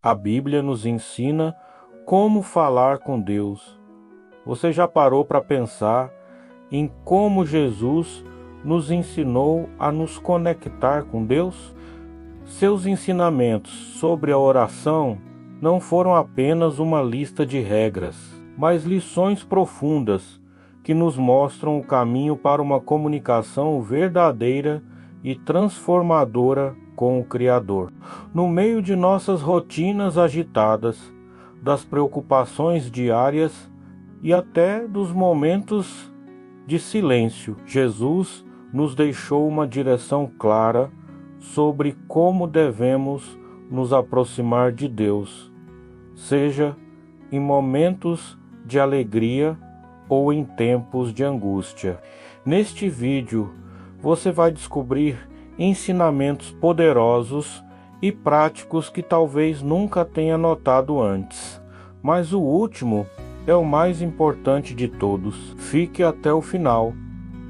A Bíblia nos ensina como falar com Deus. Você já parou para pensar em como Jesus nos ensinou a nos conectar com Deus? Seus ensinamentos sobre a oração não foram apenas uma lista de regras, mas lições profundas que nos mostram o caminho para uma comunicação verdadeira e transformadora com o Criador. No meio de nossas rotinas agitadas, das preocupações diárias e até dos momentos de silêncio, Jesus nos deixou uma direção clara sobre como devemos nos aproximar de Deus, seja em momentos de alegria ou em tempos de angústia. Neste vídeo, você vai descobrir ensinamentos poderosos e práticos que talvez nunca tenha notado antes. Mas o último é o mais importante de todos. Fique até o final,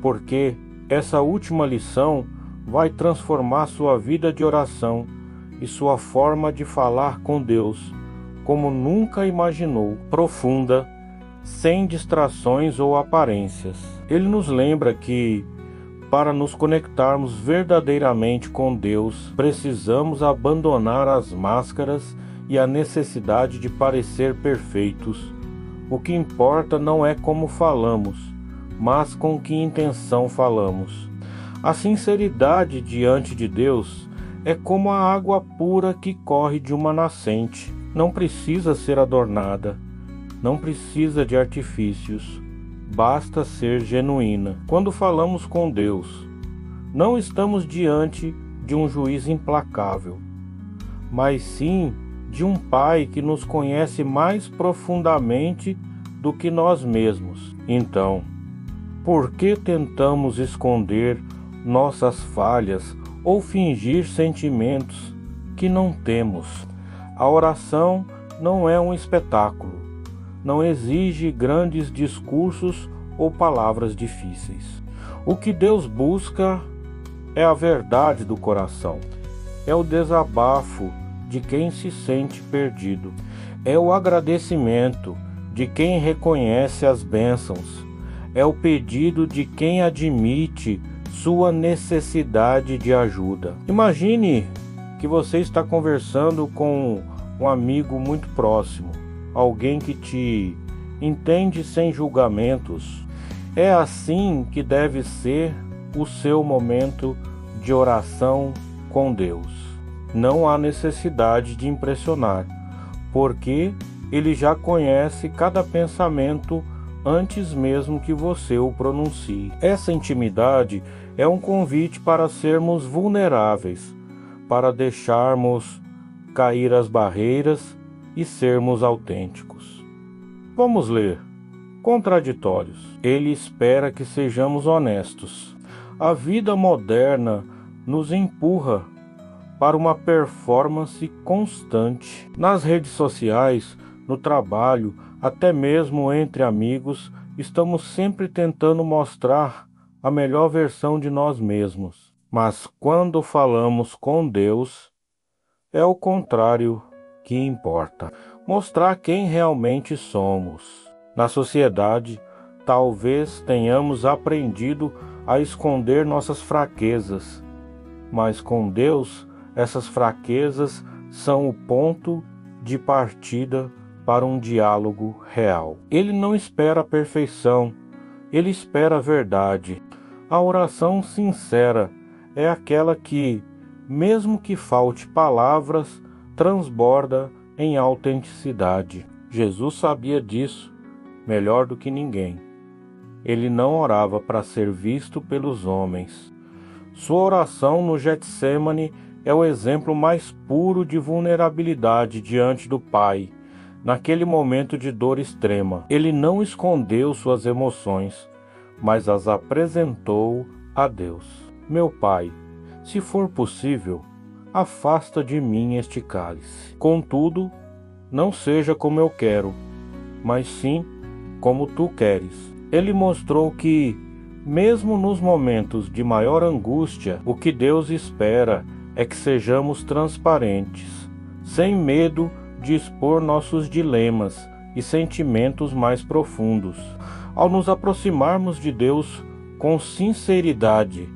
porque essa última lição vai transformar sua vida de oração e sua forma de falar com Deus como nunca imaginou, profunda, sem distrações ou aparências. Ele nos lembra que, para nos conectarmos verdadeiramente com Deus, precisamos abandonar as máscaras e a necessidade de parecer perfeitos. O que importa não é como falamos, mas com que intenção falamos. A sinceridade diante de Deus é como a água pura que corre de uma nascente. Não precisa ser adornada, não precisa de artifícios, basta ser genuína. Quando falamos com Deus, não estamos diante de um juiz implacável, mas sim de um Pai que nos conhece mais profundamente do que nós mesmos. Então, por que tentamos esconder nossas falhas ou fingir sentimentos que não temos? A oração não é um espetáculo, não exige grandes discursos ou palavras difíceis. O que Deus busca é a verdade do coração, é o desabafo de quem se sente perdido, é o agradecimento de quem reconhece as bênçãos, é o pedido de quem admite sua necessidade de ajuda. Imagine que você está conversando com um amigo muito próximo, alguém que te entende sem julgamentos. É assim que deve ser o seu momento de oração com Deus. Não há necessidade de impressionar, porque Ele já conhece cada pensamento antes mesmo que você o pronuncie. Essa intimidade é um convite para sermos vulneráveis, para deixarmos cair as barreiras e sermos autênticos. Vamos ler. Contraditórios. Ele espera que sejamos honestos. A vida moderna nos empurra para uma performance constante. Nas redes sociais, no trabalho, até mesmo entre amigos, estamos sempre tentando mostrar a melhor versão de nós mesmos. Mas quando falamos com Deus, é o contrário que importa. Mostrar quem realmente somos. Na sociedade, talvez tenhamos aprendido a esconder nossas fraquezas, mas com Deus, essas fraquezas são o ponto de partida para um diálogo real. Ele não espera a perfeição, ele espera a verdade. A oração sincera é aquela que, mesmo que falte palavras, transborda em autenticidade. Jesus sabia disso melhor do que ninguém. Ele não orava para ser visto pelos homens. Sua oração no Getsêmani é o exemplo mais puro de vulnerabilidade diante do Pai, naquele momento de dor extrema. Ele não escondeu suas emoções, mas as apresentou a Deus. Meu Pai, se for possível, afasta de mim este cálice. Contudo, não seja como eu quero, mas sim como tu queres. Ele mostrou que, mesmo nos momentos de maior angústia, o que Deus espera é que sejamos transparentes, sem medo de expor nossos dilemas e sentimentos mais profundos. Ao nos aproximarmos de Deus com sinceridade,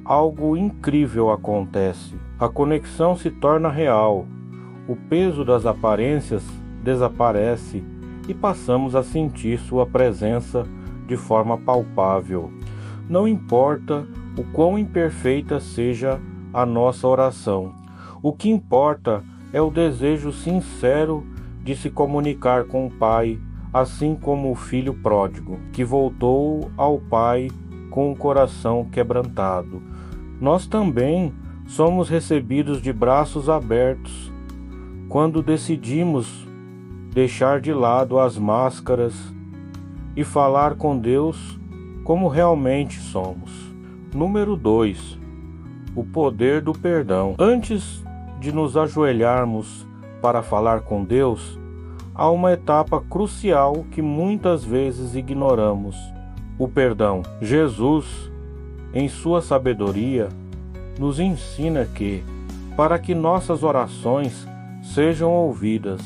algo incrível acontece. A conexão se torna real, o peso das aparências desaparece e passamos a sentir sua presença de forma palpável. Não importa o quão imperfeita seja a nossa oração, o que importa é o desejo sincero de se comunicar com o Pai, assim como o filho pródigo, que voltou ao Pai com o coração quebrantado. Nós também somos recebidos de braços abertos quando decidimos deixar de lado as máscaras e falar com Deus como realmente somos. Número 2. O poder do perdão. Antes de nos ajoelharmos para falar com Deus, há uma etapa crucial que muitas vezes ignoramos: o perdão. Jesus, em sua sabedoria, nos ensina que, para que nossas orações sejam ouvidas,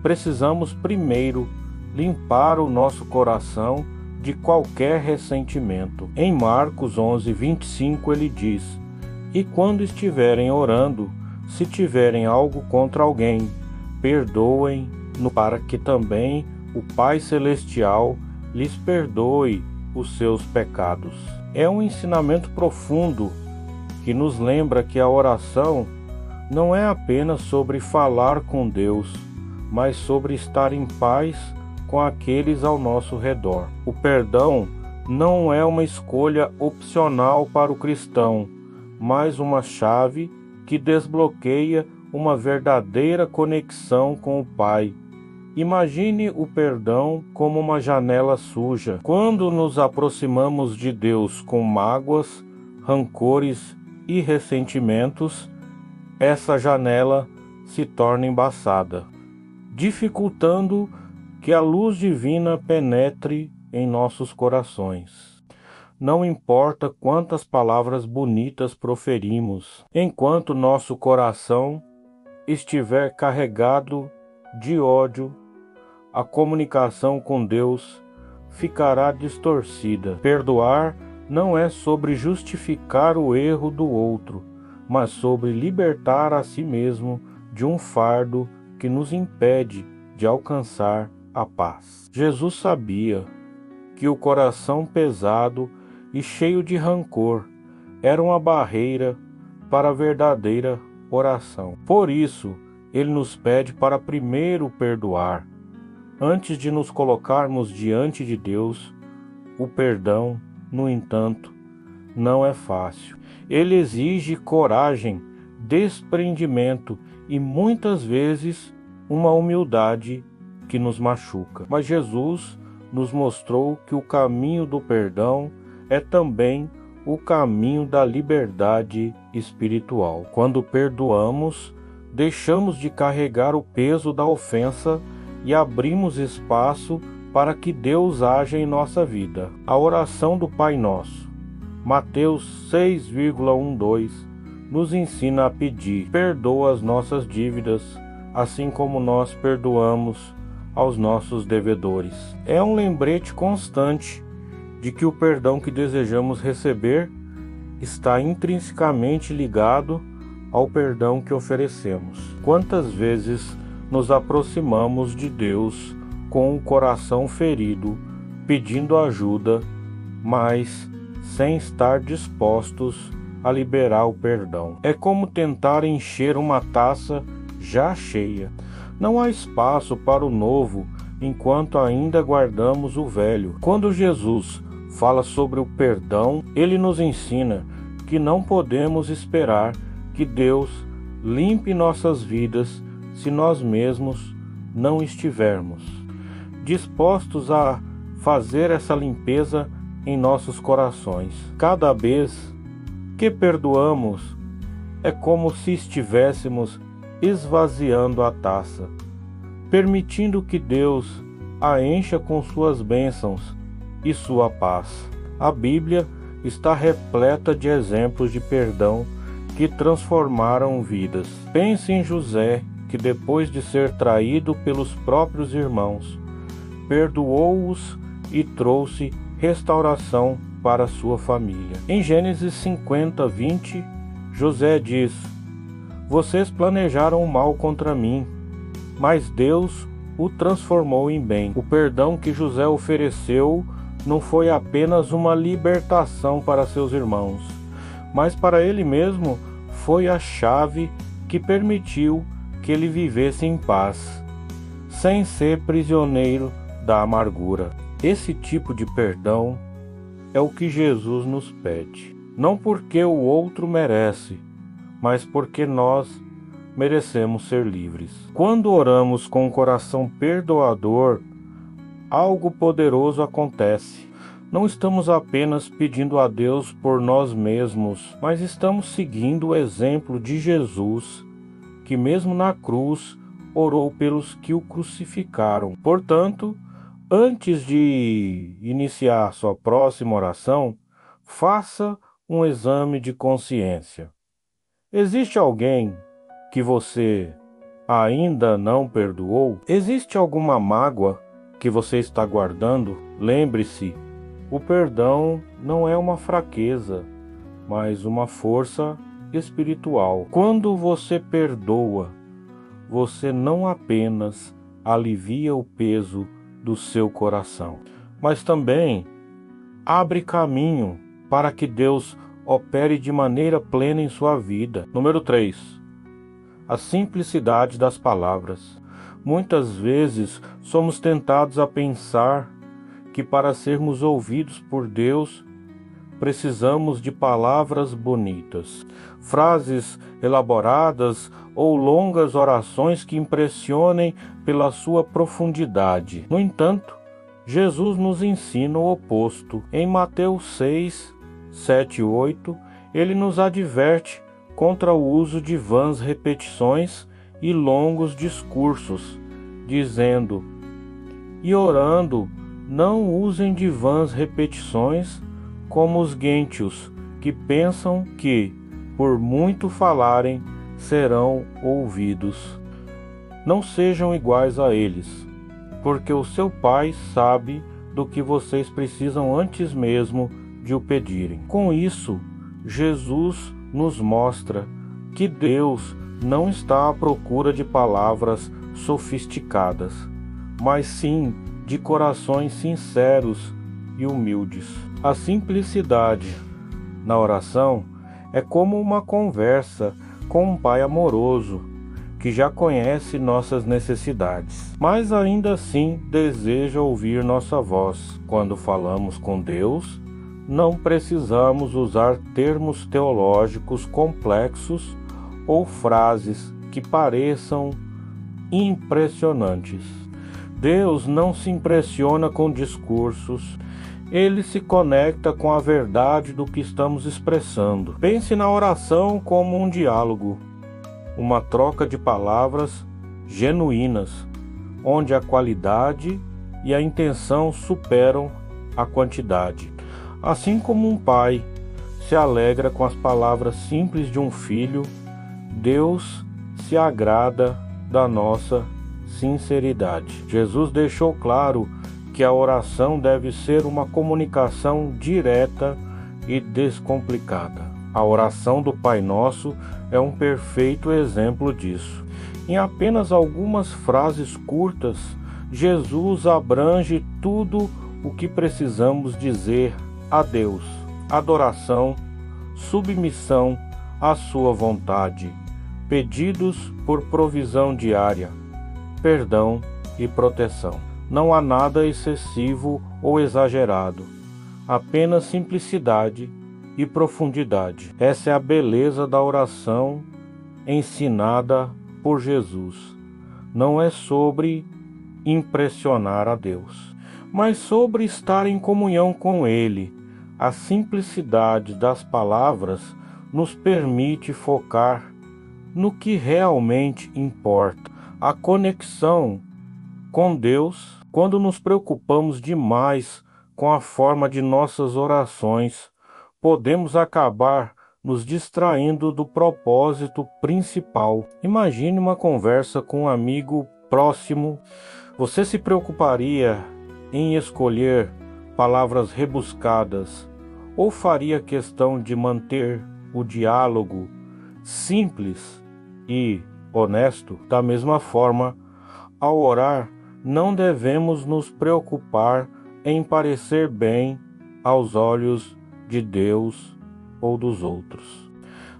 precisamos primeiro limpar o nosso coração de qualquer ressentimento. Em Marcos 11:25 ele diz: "E quando estiverem orando, se tiverem algo contra alguém, perdoem-no, para que também o Pai Celestial lhes perdoe os seus pecados." É um ensinamento profundo que nos lembra que a oração não é apenas sobre falar com Deus, mas sobre estar em paz com aqueles ao nosso redor. O perdão não é uma escolha opcional para o cristão, mas uma chave que desbloqueia uma verdadeira conexão com o Pai. Imagine o perdão como uma janela suja. Quando nos aproximamos de Deus com mágoas, rancores e ressentimentos, essa janela se torna embaçada, dificultando que a luz divina penetre em nossos corações. Não importa quantas palavras bonitas proferimos, enquanto nosso coração estiver carregado de ódio, a comunicação com Deus ficará distorcida. Perdoar não é sobre justificar o erro do outro, mas sobre libertar a si mesmo de um fardo que nos impede de alcançar a paz. Jesus sabia que o coração pesado e cheio de rancor era uma barreira para a verdadeira oração. Por isso, ele nos pede para primeiro perdoar. Antes de nos colocarmos diante de Deus, o perdão, no entanto, não é fácil. Ele exige coragem, desprendimento e muitas vezes uma humildade que nos machuca. Mas Jesus nos mostrou que o caminho do perdão é também o caminho da liberdade espiritual. Quando perdoamos, deixamos de carregar o peso da ofensa e abrimos espaço para que Deus haja em nossa vida. A oração do Pai Nosso, Mateus 6,12, nos ensina a pedir: perdoa as nossas dívidas, assim como nós perdoamos aos nossos devedores. É um lembrete constante de que o perdão que desejamos receber está intrinsecamente ligado ao perdão que oferecemos. Quantas vezes nos aproximamos de Deus com o coração ferido, pedindo ajuda, mas sem estar dispostos a liberar o perdão. É como tentar encher uma taça já cheia. Não há espaço para o novo enquanto ainda guardamos o velho. Quando Jesus fala sobre o perdão, ele nos ensina que não podemos esperar que Deus limpe nossas vidas se nós mesmos não estivermos dispostos a fazer essa limpeza em nossos corações. Cada vez que perdoamos, é como se estivéssemos esvaziando a taça, permitindo que Deus a encha com suas bênçãos e sua paz. A Bíblia está repleta de exemplos de perdão que transformaram vidas. Pense em José que depois de ser traído pelos próprios irmãos, perdoou-os e trouxe restauração para sua família. Em Gênesis 50, 20, José diz: vocês planejaram o mal contra mim, mas Deus o transformou em bem. O perdão que José ofereceu não foi apenas uma libertação para seus irmãos, mas para ele mesmo foi a chave que permitiu que ele vivesse em paz, sem ser prisioneiro da amargura. Esse tipo de perdão é o que Jesus nos pede, não porque o outro merece, mas porque nós merecemos ser livres. Quando oramos com um coração perdoador, algo poderoso acontece. Não estamos apenas pedindo a Deus por nós mesmos, mas estamos seguindo o exemplo de Jesus, que mesmo na cruz orou pelos que o crucificaram. Portanto, antes de iniciar sua próxima oração, faça um exame de consciência. Existe alguém que você ainda não perdoou? Existe alguma mágoa que você está guardando? Lembre-se, o perdão não é uma fraqueza, mas uma força espiritual. Quando você perdoa, você não apenas alivia o peso do seu coração, mas também abre caminho para que Deus opere de maneira plena em sua vida. Número 3. A simplicidade das palavras. Muitas vezes somos tentados a pensar que para sermos ouvidos por Deus, precisamos de palavras bonitas, frases elaboradas ou longas orações que impressionem pela sua profundidade. No entanto, Jesus nos ensina o oposto. Em Mateus 6, 7 e 8, ele nos adverte contra o uso de vãs repetições e longos discursos, dizendo: e orando, não usem de vãs repetições como os gentios, que pensam que, por muito falarem, serão ouvidos. Não sejam iguais a eles, porque o seu Pai sabe do que vocês precisam antes mesmo de o pedirem. Com isso, Jesus nos mostra que Deus não está à procura de palavras sofisticadas, mas sim de corações sinceros e humildes. A simplicidade na oração é como uma conversa com um Pai amoroso que já conhece nossas necessidades, mas ainda assim deseja ouvir nossa voz. Quando falamos com Deus, não precisamos usar termos teológicos complexos ou frases que pareçam impressionantes. Deus não se impressiona com discursos, ele se conecta com a verdade do que estamos expressando. Pense na oração como um diálogo, uma troca de palavras genuínas, onde a qualidade e a intenção superam a quantidade. Assim como um pai se alegra com as palavras simples de um filho, Deus se agrada da nossa sinceridade. Jesus deixou claro que a oração deve ser uma comunicação direta e descomplicada. A oração do Pai Nosso é um perfeito exemplo disso. Em apenas algumas frases curtas, Jesus abrange tudo o que precisamos dizer a Deus: adoração, submissão à sua vontade, pedidos por provisão diária, perdão e proteção. Não há nada excessivo ou exagerado, apenas simplicidade e profundidade. Essa é a beleza da oração ensinada por Jesus. Não é sobre impressionar a Deus, mas sobre estar em comunhão com Ele. A simplicidade das palavras nos permite focar no que realmente importa. A conexão com Deus. Quando nos preocupamos demais com a forma de nossas orações, podemos acabar nos distraindo do propósito principal. Imagine uma conversa com um amigo próximo. Você se preocuparia em escolher palavras rebuscadas ou faria questão de manter o diálogo simples e honesto? Da mesma forma, ao orar, não devemos nos preocupar em parecer bem aos olhos de Deus ou dos outros.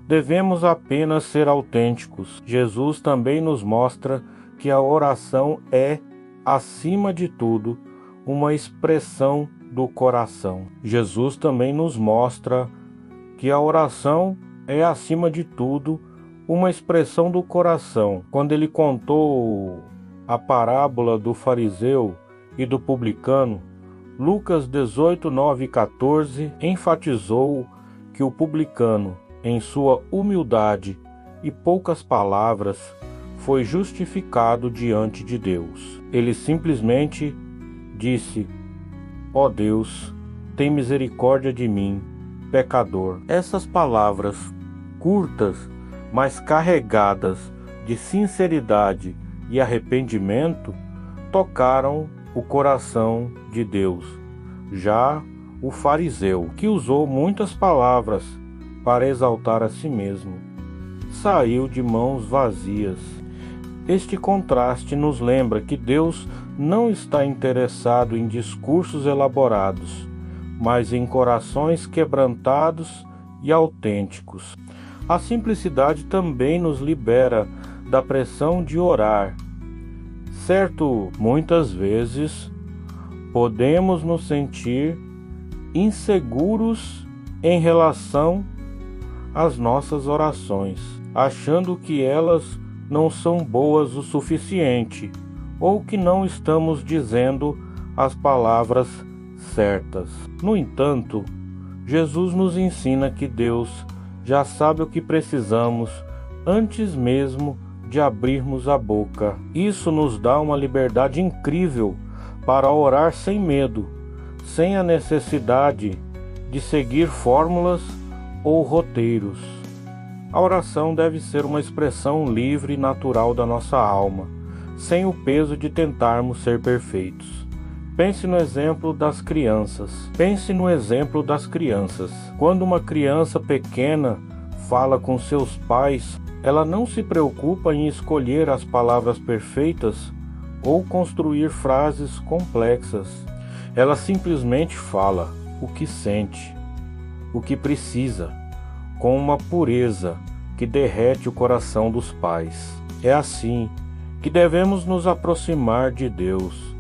Devemos apenas ser autênticos. Jesus também nos mostra que a oração é, acima de tudo, uma expressão do coração. Jesus também nos mostra que a oração é, acima de tudo, uma expressão do coração. Quando ele contou a parábola do fariseu e do publicano, Lucas 18, 9 e 14 enfatizou que o publicano, em sua humildade e poucas palavras, foi justificado diante de Deus. Ele simplesmente disse: ó Deus, tem misericórdia de mim, pecador. Essas palavras curtas, mas carregadas de sinceridade e arrependimento, tocaram o coração de Deus. Já o fariseu, que usou muitas palavras para exaltar a si mesmo, saiu de mãos vazias. Este contraste nos lembra que Deus não está interessado em discursos elaborados, mas em corações quebrantados e autênticos. A simplicidade também nos libera da pressão de orar. Certo, muitas vezes podemos nos sentir inseguros em relação às nossas orações, achando que elas não são boas o suficiente ou que não estamos dizendo as palavras certas. No entanto, Jesus nos ensina que Deus já sabe o que precisamos antes mesmo de abrirmos a boca. Isso nos dá uma liberdade incrível para orar sem medo, sem a necessidade de seguir fórmulas ou roteiros. A oração deve ser uma expressão livre e natural da nossa alma, sem o peso de tentarmos ser perfeitos. Pense no exemplo das crianças. Quando uma criança pequena fala com seus pais, ela não se preocupa em escolher as palavras perfeitas ou construir frases complexas. Ela simplesmente fala o que sente, o que precisa, com uma pureza que derrete o coração dos pais. É assim que devemos nos aproximar de Deus.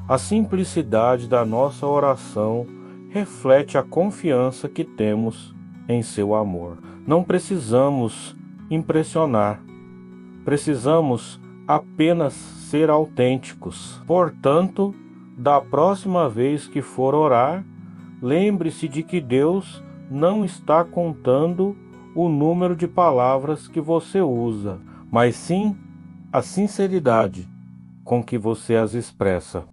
A simplicidade da nossa oração reflete a confiança que temos em seu amor. Não precisamos impressionar, precisamos apenas ser autênticos. Portanto, da próxima vez que for orar, lembre-se de que Deus não está contando o número de palavras que você usa, mas sim a sinceridade com que você as expressa.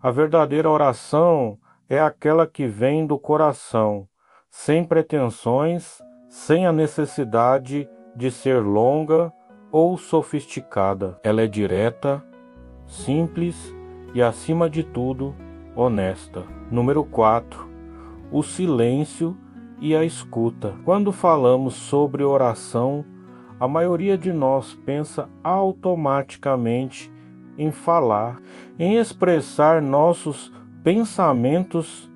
A verdadeira oração é aquela que vem do coração, sem pretensões, sem a necessidade de ser longa ou sofisticada. Ela é direta, simples e, acima de tudo, honesta. Número 4. O silêncio e a escuta. Quando falamos sobre oração, a maioria de nós pensa automaticamente em falar, em expressar nossos pensamentos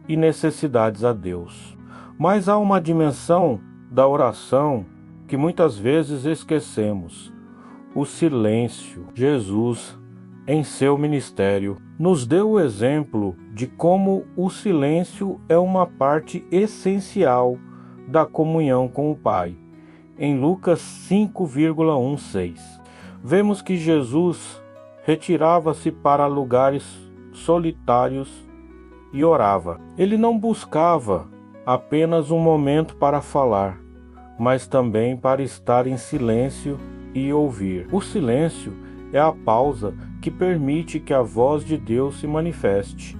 e necessidades a Deus. Mas há uma dimensão da oração que muitas vezes esquecemos: o silêncio. Jesus, em seu ministério, nos deu o exemplo de como o silêncio é uma parte essencial da comunhão com o Pai. Em Lucas 5,16, vemos que Jesus retirava-se para lugares solitários e orava. Ele não buscava apenas um momento para falar, mas também para estar em silêncio e ouvir. O silêncio é a pausa que permite que a voz de Deus se manifeste.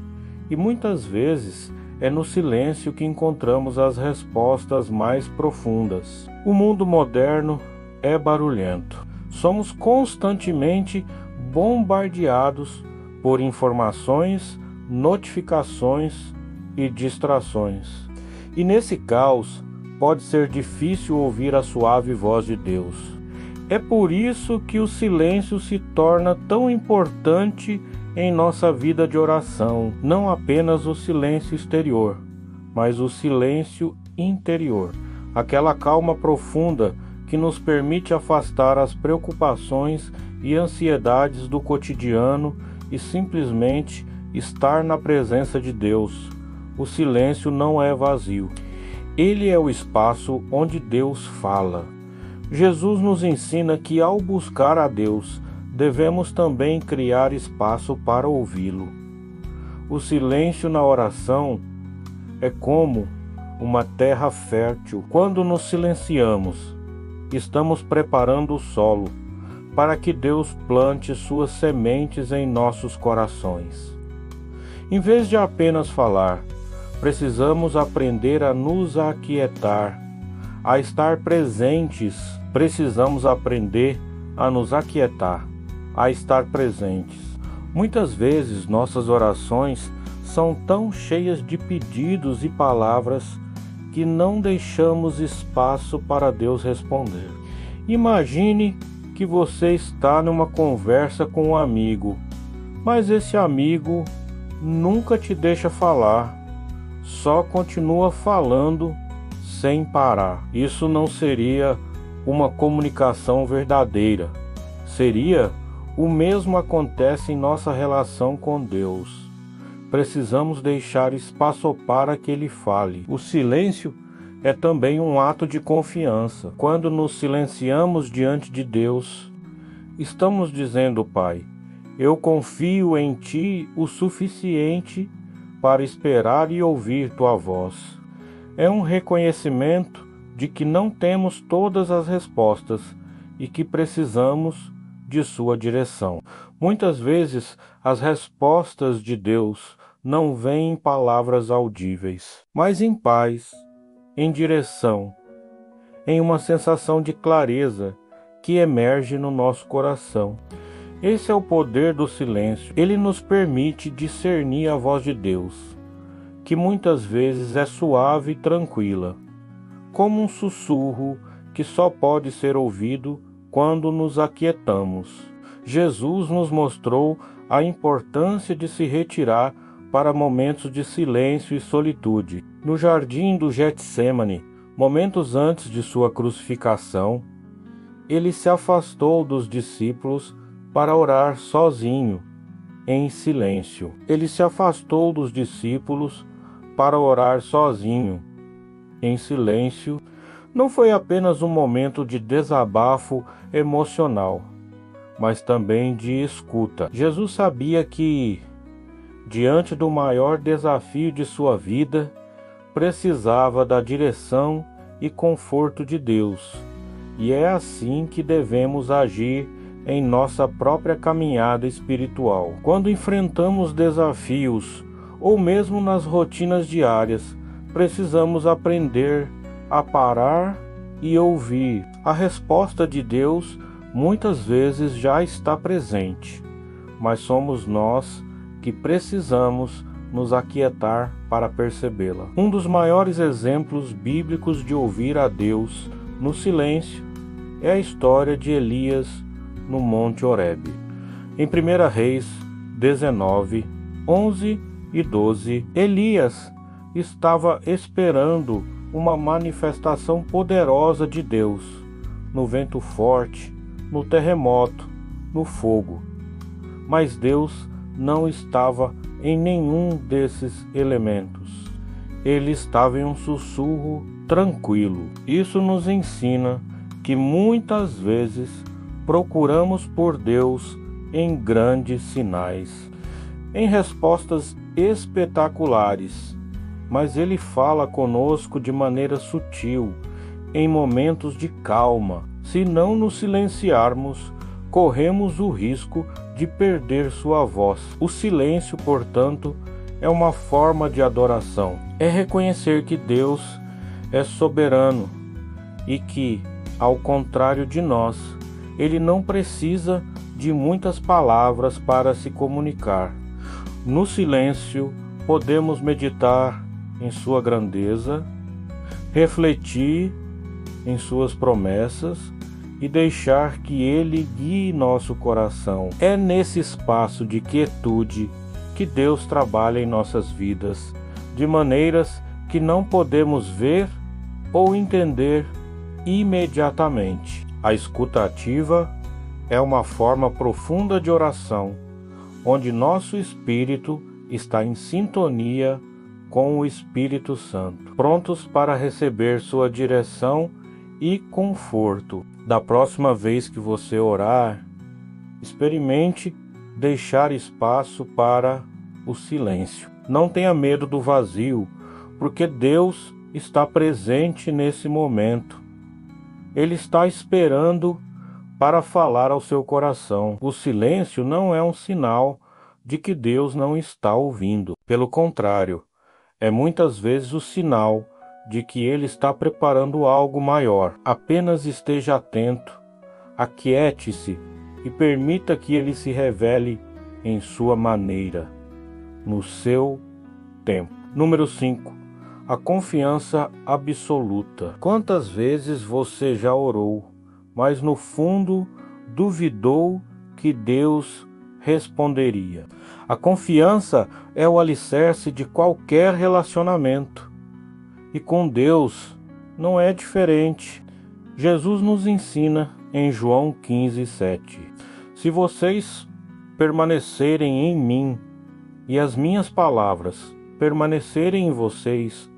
E muitas vezes É no silêncio que encontramos as respostas mais profundas. O mundo moderno é barulhento. Somos constantemente bombardeados por informações, notificações e distrações. E nesse caos, pode ser difícil ouvir a suave voz de Deus. É por isso que o silêncio se torna tão importante em nossa vida de oração, não apenas o silêncio exterior, mas o silêncio interior, aquela calma profunda que nos permite afastar as preocupações e ansiedades do cotidiano e simplesmente estar na presença de Deus. O silêncio não é vazio. Ele é o espaço onde Deus fala. Jesus nos ensina que ao buscar a Deus, devemos também criar espaço para ouvi-lo. O silêncio na oração é como uma terra fértil. Quando nos silenciamos, estamos preparando o solo para que Deus plante suas sementes em nossos corações. Em vez de apenas falar, precisamos aprender a nos aquietar, a estar presentes. Precisamos aprender a nos aquietar, a estar presentes. Muitas vezes nossas orações são tão cheias de pedidos e palavras que não deixamos espaço para Deus responder. Imagine que você está numa conversa com um amigo, mas esse amigo nunca te deixa falar, só continua falando sem parar. Isso não seria uma comunicação verdadeira. O mesmo acontece em nossa relação com Deus. Precisamos deixar espaço para que Ele fale. O silêncio é também um ato de confiança. Quando nos silenciamos diante de Deus, estamos dizendo: Pai, eu confio em Ti o suficiente para esperar e ouvir Tua voz. É um reconhecimento de que não temos todas as respostas e que precisamos de sua direção. Muitas vezes as respostas de Deus não vêm em palavras audíveis, mas em paz, em direção, em uma sensação de clareza que emerge no nosso coração. Esse é o poder do silêncio. Ele nos permite discernir a voz de Deus, que muitas vezes é suave e tranquila, como um sussurro que só pode ser ouvido quando nos aquietamos. Jesus nos mostrou a importância de se retirar para momentos de silêncio e solitude. No jardim do Getsêmani, momentos antes de sua crucificação, ele se afastou dos discípulos para orar sozinho, em silêncio. Ele se afastou dos discípulos para orar sozinho, em silêncio. Não foi apenas um momento de desabafo emocional, mas também de escuta. Jesus sabia que, diante do maior desafio de sua vida, precisava da direção e conforto de Deus. E é assim que devemos agir em nossa própria caminhada espiritual. Quando enfrentamos desafios, ou mesmo nas rotinas diárias, precisamos aprender a parar e ouvir. A resposta de Deus muitas vezes já está presente, mas somos nós que precisamos nos aquietar para percebê-la. Um dos maiores exemplos bíblicos de ouvir a Deus no silêncio é a história de Elias no Monte Horebe. Em 1 Reis 19, 11 e 12, Elias estava esperando uma manifestação poderosa de Deus, no vento forte, no terremoto, no fogo. Mas Deus não estava em nenhum desses elementos. Ele estava em um sussurro tranquilo. Isso nos ensina que muitas vezes procuramos por Deus em grandes sinais, em respostas espetaculares, mas Ele fala conosco de maneira sutil, em momentos de calma. Se não nos silenciarmos, corremos o risco de perder sua voz. O silêncio, portanto, é uma forma de adoração. É reconhecer que Deus é soberano e que, ao contrário de nós, Ele não precisa de muitas palavras para se comunicar. No silêncio, podemos meditar em sua grandeza, refletir em suas promessas e deixar que Ele guie nosso coração. É nesse espaço de quietude que Deus trabalha em nossas vidas, de maneiras que não podemos ver ou entender imediatamente. A escuta ativa é uma forma profunda de oração, onde nosso espírito está em sintonia com o Espírito Santo, prontos para receber sua direção e conforto. Da próxima vez que você orar, experimente deixar espaço para o silêncio. Não tenha medo do vazio, porque Deus está presente nesse momento. Ele está esperando para falar ao seu coração. O silêncio não é um sinal de que Deus não está ouvindo. Pelo contrário, é muitas vezes o sinal de que Ele está preparando algo maior. Apenas esteja atento, aquiete-se e permita que Ele se revele em sua maneira, no seu tempo. Número 5. A confiança absoluta. Quantas vezes você já orou, mas no fundo duvidou que Deus responderia? A confiança é o alicerce de qualquer relacionamento. E com Deus não é diferente. Jesus nos ensina em João 15:7. Se vocês permanecerem em mim e as minhas palavras permanecerem em vocês,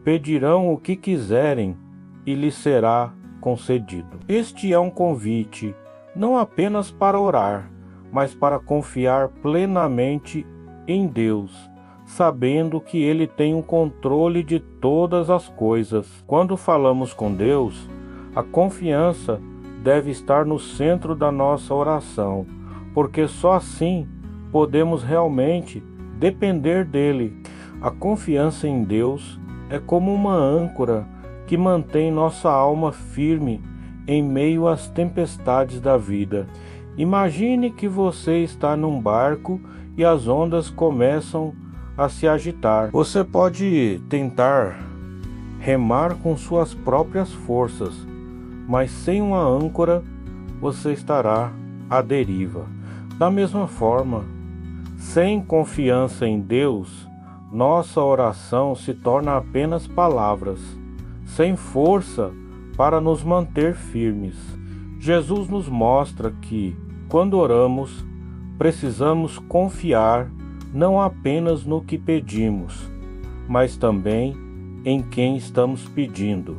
pedirão o que quiserem e lhes será concedido. Este é um convite não apenas para orar, mas para confiar plenamente em Deus, sabendo que Ele tem o controle de todas as coisas. Quando falamos com Deus, a confiança deve estar no centro da nossa oração, porque só assim podemos realmente depender dEle. A confiança em Deus é como uma âncora que mantém nossa alma firme em meio às tempestades da vida. Imagine que você está num barco e as ondas começam a se agitar. Você pode tentar remar com suas próprias forças, mas sem uma âncora você estará à deriva. Da mesma forma, sem confiança em Deus, nossa oração se torna apenas palavras, sem força para nos manter firmes. Jesus nos mostra que, quando oramos, precisamos confiar não apenas no que pedimos, mas também em quem estamos pedindo.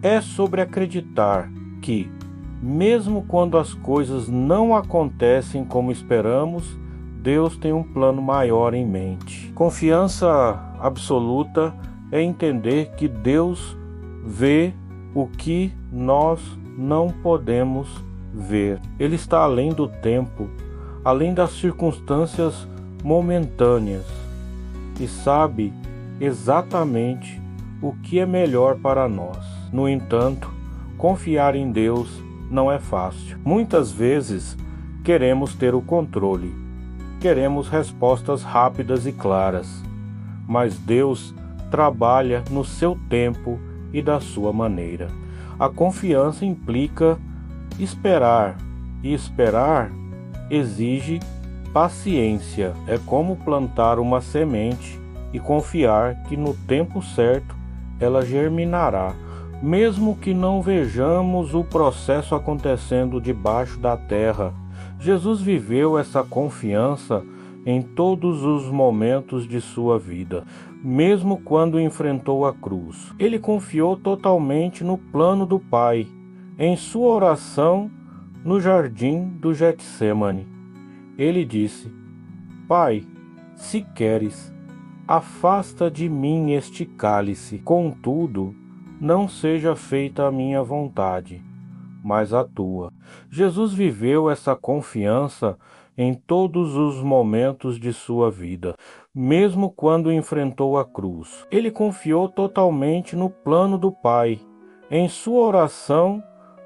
É sobre acreditar que, mesmo quando as coisas não acontecem como esperamos, Deus tem um plano maior em mente. Confiança absoluta é entender que Deus vê o que nós não podemos ver. Ele está além do tempo, além das circunstâncias momentâneas, e sabe exatamente o que é melhor para nós. No entanto, confiar em Deus não é fácil. Muitas vezes queremos ter o controle, queremos respostas rápidas e claras, mas Deus trabalha no seu tempo e da sua maneira. A confiança implica esperar, e esperar exige paciência. É como plantar uma semente e confiar que no tempo certo ela germinará, mesmo que não vejamos o processo acontecendo debaixo da terra. Jesus viveu essa confiança em todos os momentos de sua vida, mesmo quando enfrentou a cruz. Ele confiou totalmente no plano do Pai. Em sua oração no jardim do Getsêmani, ele disse: Pai, se queres, afasta de mim este cálice. Contudo, não seja feita a minha vontade, mas a tua. Jesus viveu essa confiança em todos os momentos de sua vida, mesmo quando enfrentou a cruz. Ele confiou totalmente no plano do Pai, em sua oração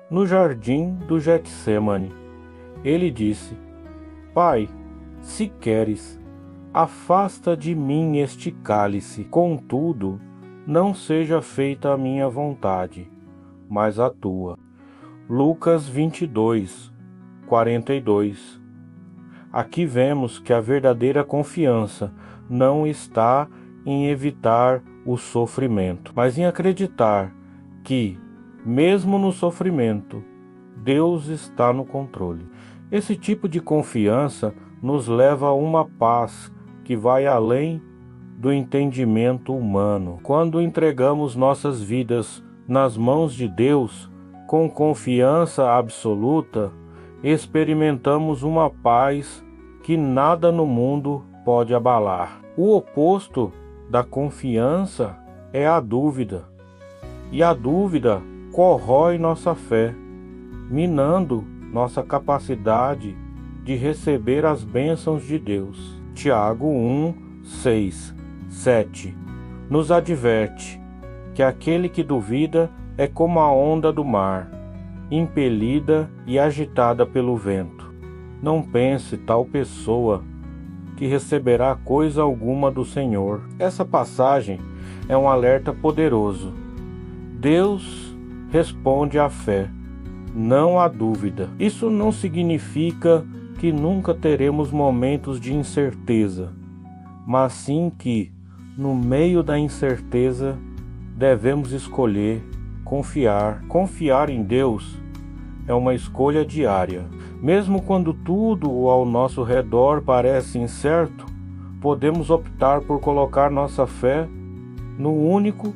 no jardim do Getsêmani. Ele disse: Pai, se queres, afasta de mim este cálice, contudo, não seja feita a minha vontade, mas a tua. Lucas 22, 42. Aqui vemos que a verdadeira confiança não está em evitar o sofrimento, mas em acreditar que, mesmo no sofrimento, Deus está no controle. Esse tipo de confiança nos leva a uma paz que vai além do entendimento humano. Quando entregamos nossas vidas nas mãos de Deus, com confiança absoluta, experimentamos uma paz que nada no mundo pode abalar. O oposto da confiança é a dúvida, e a dúvida corrói nossa fé, minando nossa capacidade de receber as bênçãos de Deus. Tiago 1, 6, 7 nos adverte que aquele que duvida é como a onda do mar, impelida e agitada pelo vento. Não pense tal pessoa que receberá coisa alguma do Senhor. Essa passagem é um alerta poderoso. Deus responde à fé, não à dúvida. Isso não significa que nunca teremos momentos de incerteza, mas sim que, no meio da incerteza, devemos escolher confiar. Confiar em Deus é uma escolha diária. Mesmo quando tudo ao nosso redor parece incerto, podemos optar por colocar nossa fé no único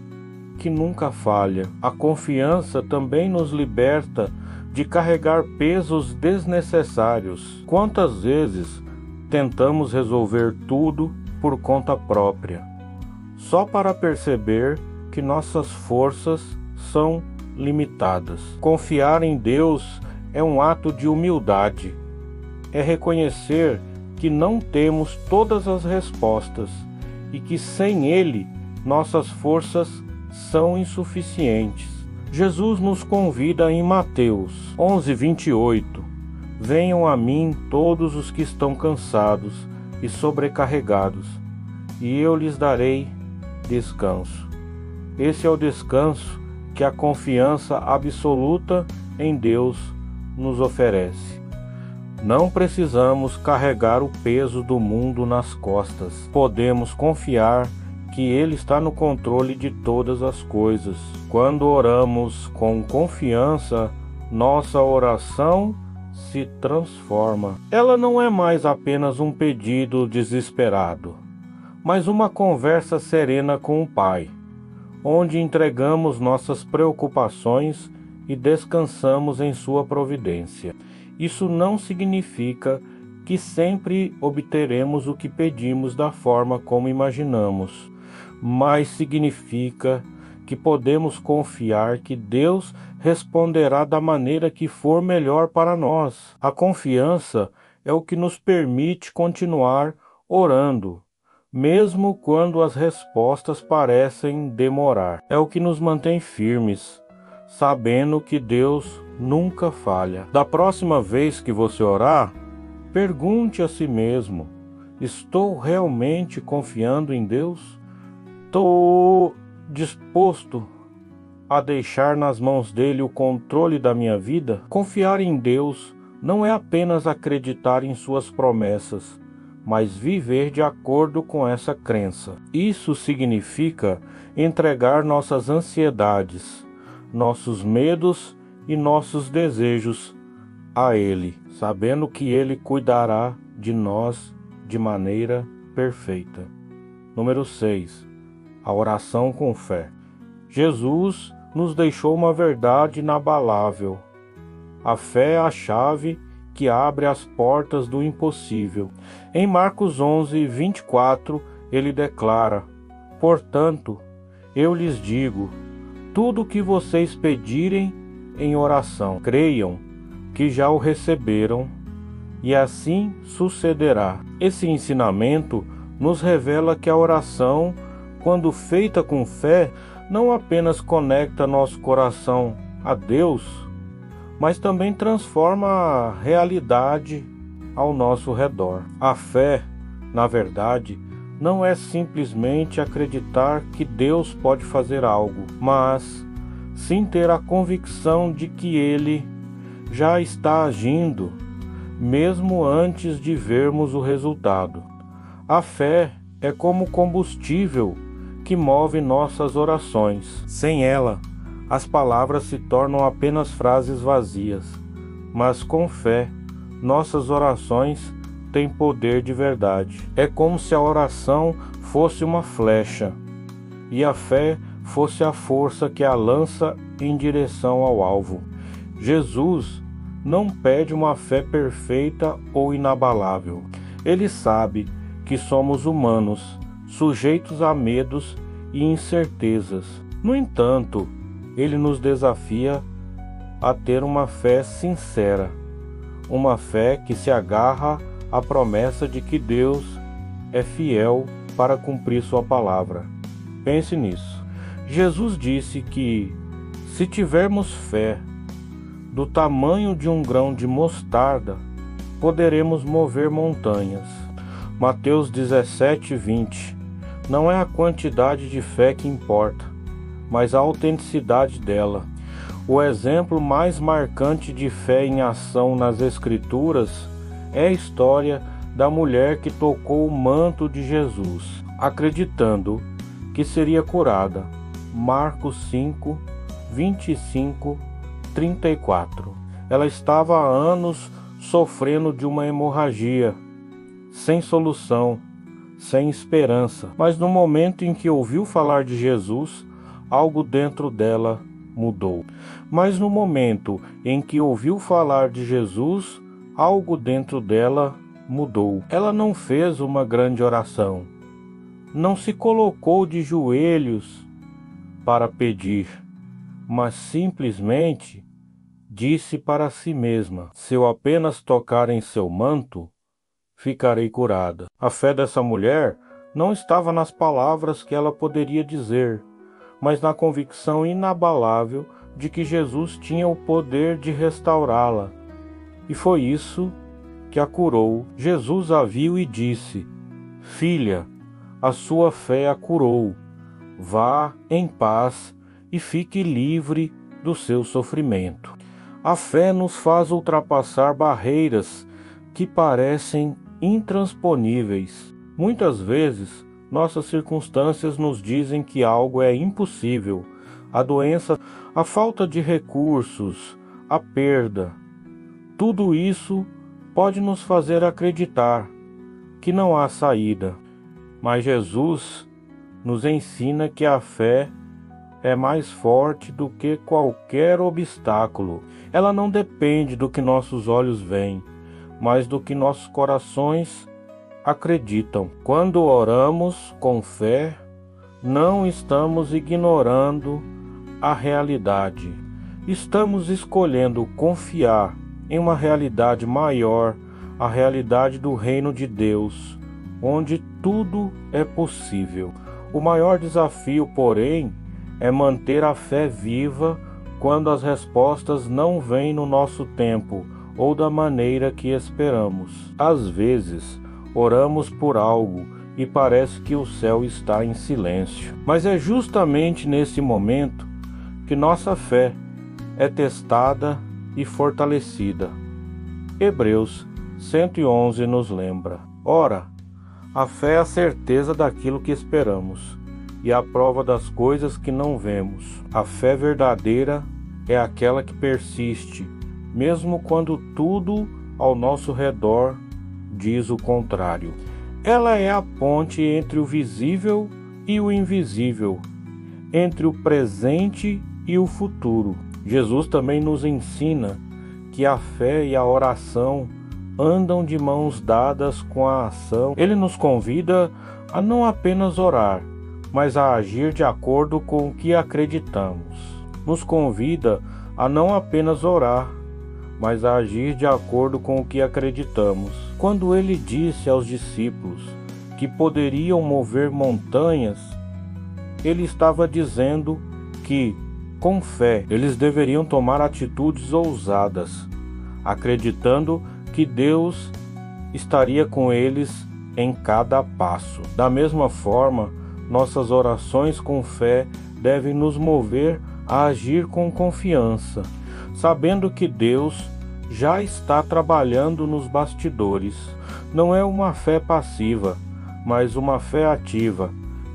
que nunca falha. A confiança também nos liberta de carregar pesos desnecessários. Quantas vezes tentamos resolver tudo por conta própria, só para perceber que nossas forças são limitadas? Confiar em Deus é um ato de humildade. É reconhecer que não temos todas as respostas e que sem Ele nossas forças são insuficientes. Jesus nos convida em Mateus 11:28. Venham a mim todos os que estão cansados e sobrecarregados, e eu lhes darei descanso. Esse é o descanso que a confiança absoluta em Deus nos oferece. Não precisamos carregar o peso do mundo nas costas. Podemos confiar que Ele está no controle de todas as coisas. Quando oramos com confiança, nossa oração se transforma. Ela não é mais apenas um pedido desesperado, mas uma conversa serena com o Pai, onde entregamos nossas preocupações e descansamos em sua providência. Isso não significa que sempre obteremos o que pedimos da forma como imaginamos, mas significa que podemos confiar que Deus responderá da maneira que for melhor para nós. A confiança é o que nos permite continuar orando, mesmo quando as respostas parecem demorar. É o que nos mantém firmes, sabendo que Deus nunca falha. Da próxima vez que você orar, pergunte a si mesmo: estou realmente confiando em Deus? Estou disposto a deixar nas mãos dele o controle da minha vida? Confiar em Deus não é apenas acreditar em suas promessas, mas viver de acordo com essa crença. Isso significa entregar nossas ansiedades, nossos medos e nossos desejos a Ele, sabendo que Ele cuidará de nós de maneira perfeita. Número 6. A oração com fé. Jesus nos deixou uma verdade inabalável. A fé é a chave que abre as portas do impossível. Em Marcos 11:24, ele declara: portanto, eu lhes digo, tudo o que vocês pedirem em oração, creiam que já o receberam e assim sucederá. Esse ensinamento nos revela que a oração, quando feita com fé, não apenas conecta nosso coração a Deus, mas também transforma a realidade ao nosso redor. A fé, na verdade, não é simplesmente acreditar que Deus pode fazer algo, mas sim ter a convicção de que Ele já está agindo, mesmo antes de vermos o resultado. A fé é como combustível que move nossas orações. Sem ela, as palavras se tornam apenas frases vazias, mas com fé, nossas orações têm poder de verdade. É como se a oração fosse uma flecha e a fé fosse a força que a lança em direção ao alvo. Jesus não pede uma fé perfeita ou inabalável. Ele sabe que somos humanos, sujeitos a medos e incertezas. No entanto, Ele nos desafia a ter uma fé sincera, uma fé que se agarra à promessa de que Deus é fiel para cumprir sua palavra. Pense nisso. Jesus disse que, se tivermos fé do tamanho de um grão de mostarda, poderemos mover montanhas. Mateus 17:20. Não é a quantidade de fé que importa, mas a autenticidade dela. O exemplo mais marcante de fé em ação nas Escrituras é a história da mulher que tocou o manto de Jesus, acreditando que seria curada. Marcos 5, 25, 34. Ela estava há anos sofrendo de uma hemorragia, sem solução, sem esperança. Mas no momento em que ouviu falar de Jesus, algo dentro dela mudou. Mas no momento em que ouviu falar de Jesus, algo dentro dela mudou. Ela não fez uma grande oração, não se colocou de joelhos para pedir, mas simplesmente disse para si mesma: se eu apenas tocar em seu manto, ficarei curada. A fé dessa mulher não estava nas palavras que ela poderia dizer, mas na convicção inabalável de que Jesus tinha o poder de restaurá-la. E foi isso que a curou. Jesus a viu e disse: filha, a sua fé a curou. Vá em paz e fique livre do seu sofrimento. A fé nos faz ultrapassar barreiras que parecem intransponíveis. Muitas vezes, nossas circunstâncias nos dizem que algo é impossível. A doença, a falta de recursos, a perda. Tudo isso pode nos fazer acreditar que não há saída. Mas Jesus nos ensina que a fé é mais forte do que qualquer obstáculo. Ela não depende do que nossos olhos veem, mas do que nossos corações acreditam. Quando oramos com fé, não estamos ignorando a realidade. Estamos escolhendo confiar em uma realidade maior, a realidade do reino de Deus, onde tudo é possível. O maior desafio, porém, é manter a fé viva quando as respostas não vêm no nosso tempo ou da maneira que esperamos. Às vezes, oramos por algo e parece que o céu está em silêncio. Mas é justamente nesse momento que nossa fé é testada e fortalecida. Hebreus 111 nos lembra: ora, a fé é a certeza daquilo que esperamos e a prova das coisas que não vemos. A fé verdadeira é aquela que persiste, mesmo quando tudo ao nosso redor diz o contrário. Ela é a ponte entre o visível e o invisível, entre o presente e o futuro. Jesus também nos ensina que a fé e a oração andam de mãos dadas com a ação. Ele nos convida a não apenas orar, mas a agir de acordo com o que acreditamos. Nos convida a não apenas orar, mas a agir de acordo com o que acreditamos. Quando ele disse aos discípulos que poderiam mover montanhas, ele estava dizendo que, com fé, eles deveriam tomar atitudes ousadas, acreditando que Deus estaria com eles em cada passo. Da mesma forma, nossas orações com fé devem nos mover a agir com confiança, sabendo que Deus já está trabalhando nos bastidores. Não é uma fé passiva, mas uma fé ativa,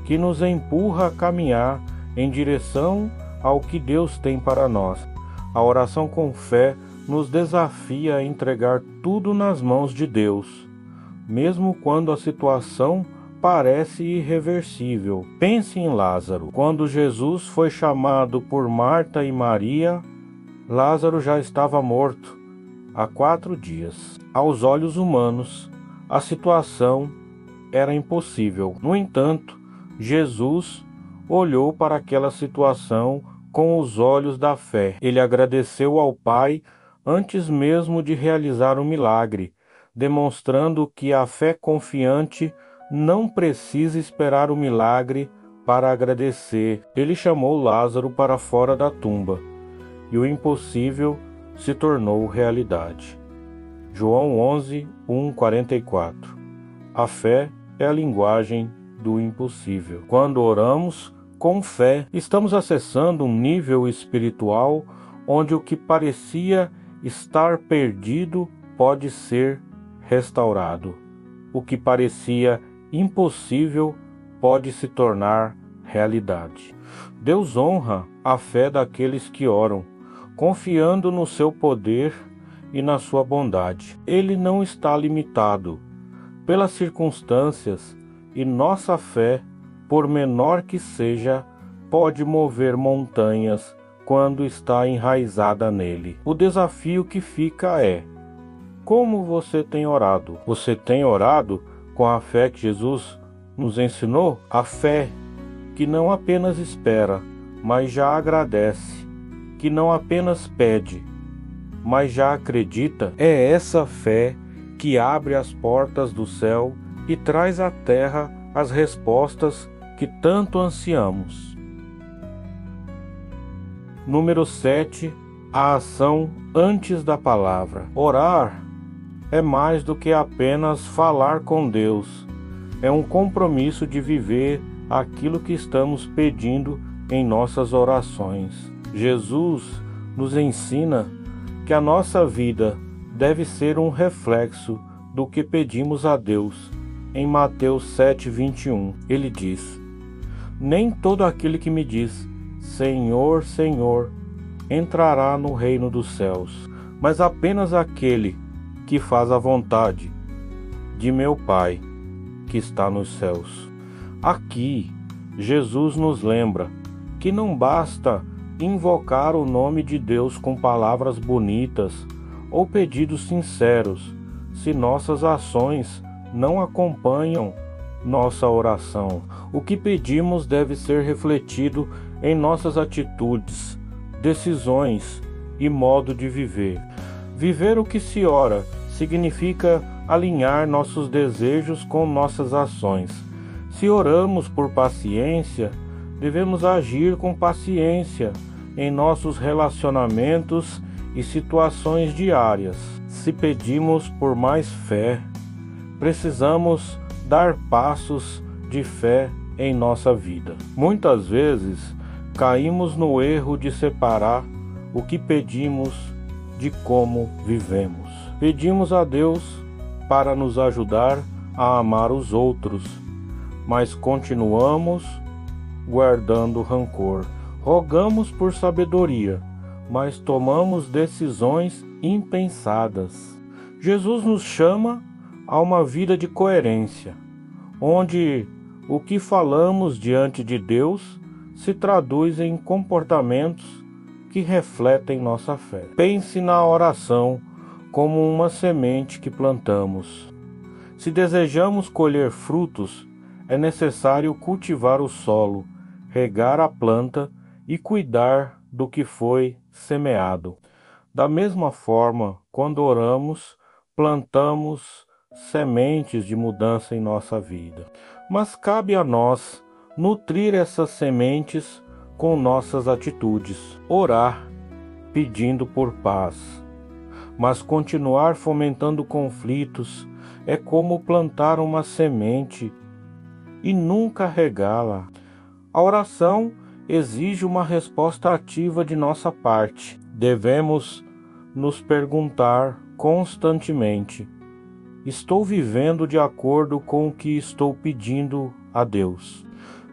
que nos empurra a caminhar em direção ao que Deus tem para nós. A oração com fé nos desafia a entregar tudo nas mãos de Deus, mesmo quando a situação parece irreversível. Pense em Lázaro. Quando Jesus foi chamado por Marta e Maria, Lázaro já estava morto há 4 dias. Aos olhos humanos, a situação era impossível. No entanto, Jesus olhou para aquela situação com os olhos da fé. Ele agradeceu ao Pai antes mesmo de realizar o milagre, demonstrando que a fé confiante não precisa esperar o milagre para agradecer. Ele chamou Lázaro para fora da tumba, e o impossível se tornou realidade. João 11, 44. A fé é a linguagem do impossível. Quando oramos com fé, estamos acessando um nível espiritual onde o que parecia estar perdido pode ser restaurado. O que parecia impossível pode se tornar realidade. Deus honra a fé daqueles que oram, confiando no seu poder e na sua bondade. Ele não está limitado pelas circunstâncias e nossa fé, por menor que seja, pode mover montanhas quando está enraizada nele. O desafio que fica é: como você tem orado? Você tem orado com a fé que Jesus nos ensinou? A fé que não apenas espera, mas já agradece, que não apenas pede, mas já acredita. É essa fé que abre as portas do céu e traz à terra as respostas que tanto ansiamos. Número 7. A ação antes da palavra. Orar é mais do que apenas falar com Deus. É um compromisso de viver aquilo que estamos pedindo em nossas orações. Jesus nos ensina que a nossa vida deve ser um reflexo do que pedimos a Deus. Em Mateus 7:21, ele diz: nem todo aquele que me diz, Senhor, Senhor, entrará no reino dos céus, mas apenas aquele que faz a vontade de meu Pai que está nos céus. Aqui, Jesus nos lembra que não basta invocar o nome de Deus com palavras bonitas ou pedidos sinceros, se nossas ações não acompanham nossa oração. O que pedimos deve ser refletido em nossas atitudes, decisões e modo de viver. Viver o que se ora significa alinhar nossos desejos com nossas ações. Se oramos por paciência, devemos agir com paciência em nossos relacionamentos e situações diárias. Se pedimos por mais fé, precisamos dar passos de fé em nossa vida. Muitas vezes caímos no erro de separar o que pedimos de como vivemos. Pedimos a Deus para nos ajudar a amar os outros, mas continuamos guardando rancor. Rogamos por sabedoria, mas tomamos decisões impensadas. Jesus nos chama a uma vida de coerência, onde o que falamos diante de Deus se traduz em comportamentos que refletem nossa fé. Pense na oração como uma semente que plantamos. Se desejamos colher frutos, é necessário cultivar o solo, regar a planta e cuidar do que foi semeado. Da mesma forma, quando oramos, plantamos sementes de mudança em nossa vida. Mas cabe a nós nutrir essas sementes com nossas atitudes. Orar, pedindo por paz. Mas continuar fomentando conflitos é como plantar uma semente e nunca regá-la. A oração exige uma resposta ativa de nossa parte. Devemos nos perguntar constantemente: estou vivendo de acordo com o que estou pedindo a Deus?